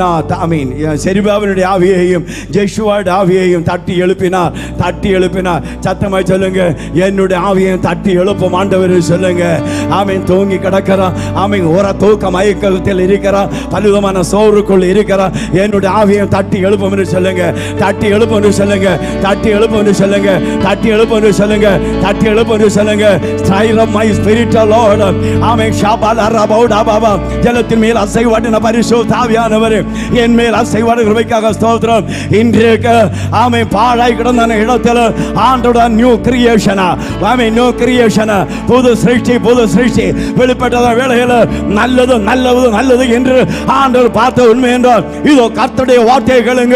செருபாபேலுடைய ஆவியையும் ஜோஷுவாவுடைய ஆவியையும் தட்டி எழுப்பினார். தட்டி எழுப்பினார். சத்தமாய் சொல்லுங்க, என்னுடைய ஆவியையும் தட்டி எழுப்பும் ஆண்டவர் சொல்லுங்க. ஆமென். தூங்கி கிடக்கிறான், ஆமென், ஒரு தூக்க மயக்கத்தில் இருக்கிறான், பலவிதமான சோறுக்குள் இருக்கிறான். என்னுடைய ஆவியையும் தட்டி எழுப்பும் என்று சொல்லுங்க. தட்டி எழுப்பும் என்று சொல்லுங்க. தட்டி எழுப்பும் என்று சொல்லுங்க. தட்டி எழுப்பும் என்று சொல்லுங்க. தட்டி எழுப்பும் என்று சொல்லுங்க. Stir up my spirit, Lord. ஆமென். ஷாபாலா பௌடா பாபா. ஜலத்தின் மேல் அசைவாடின பரிசுத்த ஆவியானவர் என் மேல் அசைவாடு கிருபைக்காக ஸ்தோத்திரம். இன்றைக்கு ஆமென், பாழாய் கிடந்த இடத்துல ஆண்டவருடைய நியூ கிரியேஷன், ஆமென், நியூ கிரியேஷன், புது சிருஷ்டி, புது சிருஷ்டி வெளிப்பட்ட வேளையில் நல்லது நல்லது நல்லது என்று ஆண்டவர் பார்த்த உண்மை என்றால் இதோ கர்த்தருடைய வார்த்தையை கேளுங்க.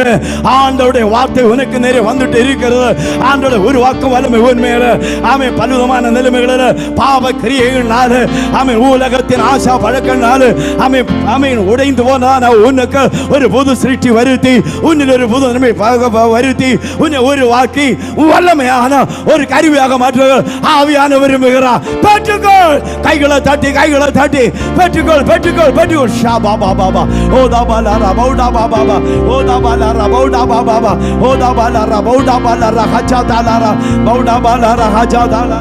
ஆண்டவருடைய வார்த்தை உனக்கு நேரே வந்துட்டு இருக்கிறது. ஆண்டவருடைய உருவாக்கும் வல்லமை உண்மையில, ஆமென், பலவிதமான நிலைமைகளில் பாவ கிரியைகளால், ஆமென், உலகத்தின் ஆசா பழக்கங்களால், ஆமென், ஆமென், உடைந்து போனான உனக்கு ஒரு புது சிருஷ்டி வருத்தி, உன்னில் ஒரு புது நன்மை வருத்தி, உன்னை ஒரு வாக்கி வல்லமையான ஒரு கருவியாக மாற்றுகள் ஆவியான விரும்புகிறார். பெற்றுக்கொள். கைகளை தட்டி கைகளை தட்டி பெற்றுக்கொள், பெற்றுக்கொள், பெற்றுக்கொள். ஷாபா பாபா ஓதா பாலாரா பௌடா பாபா ஓதா பாலாரா பௌடா பாபா ஓதா பாலாரா பௌடா பாலாரா ஹஜா தாலாரா பௌடா பாலாரா ஹஜா தாலாரா.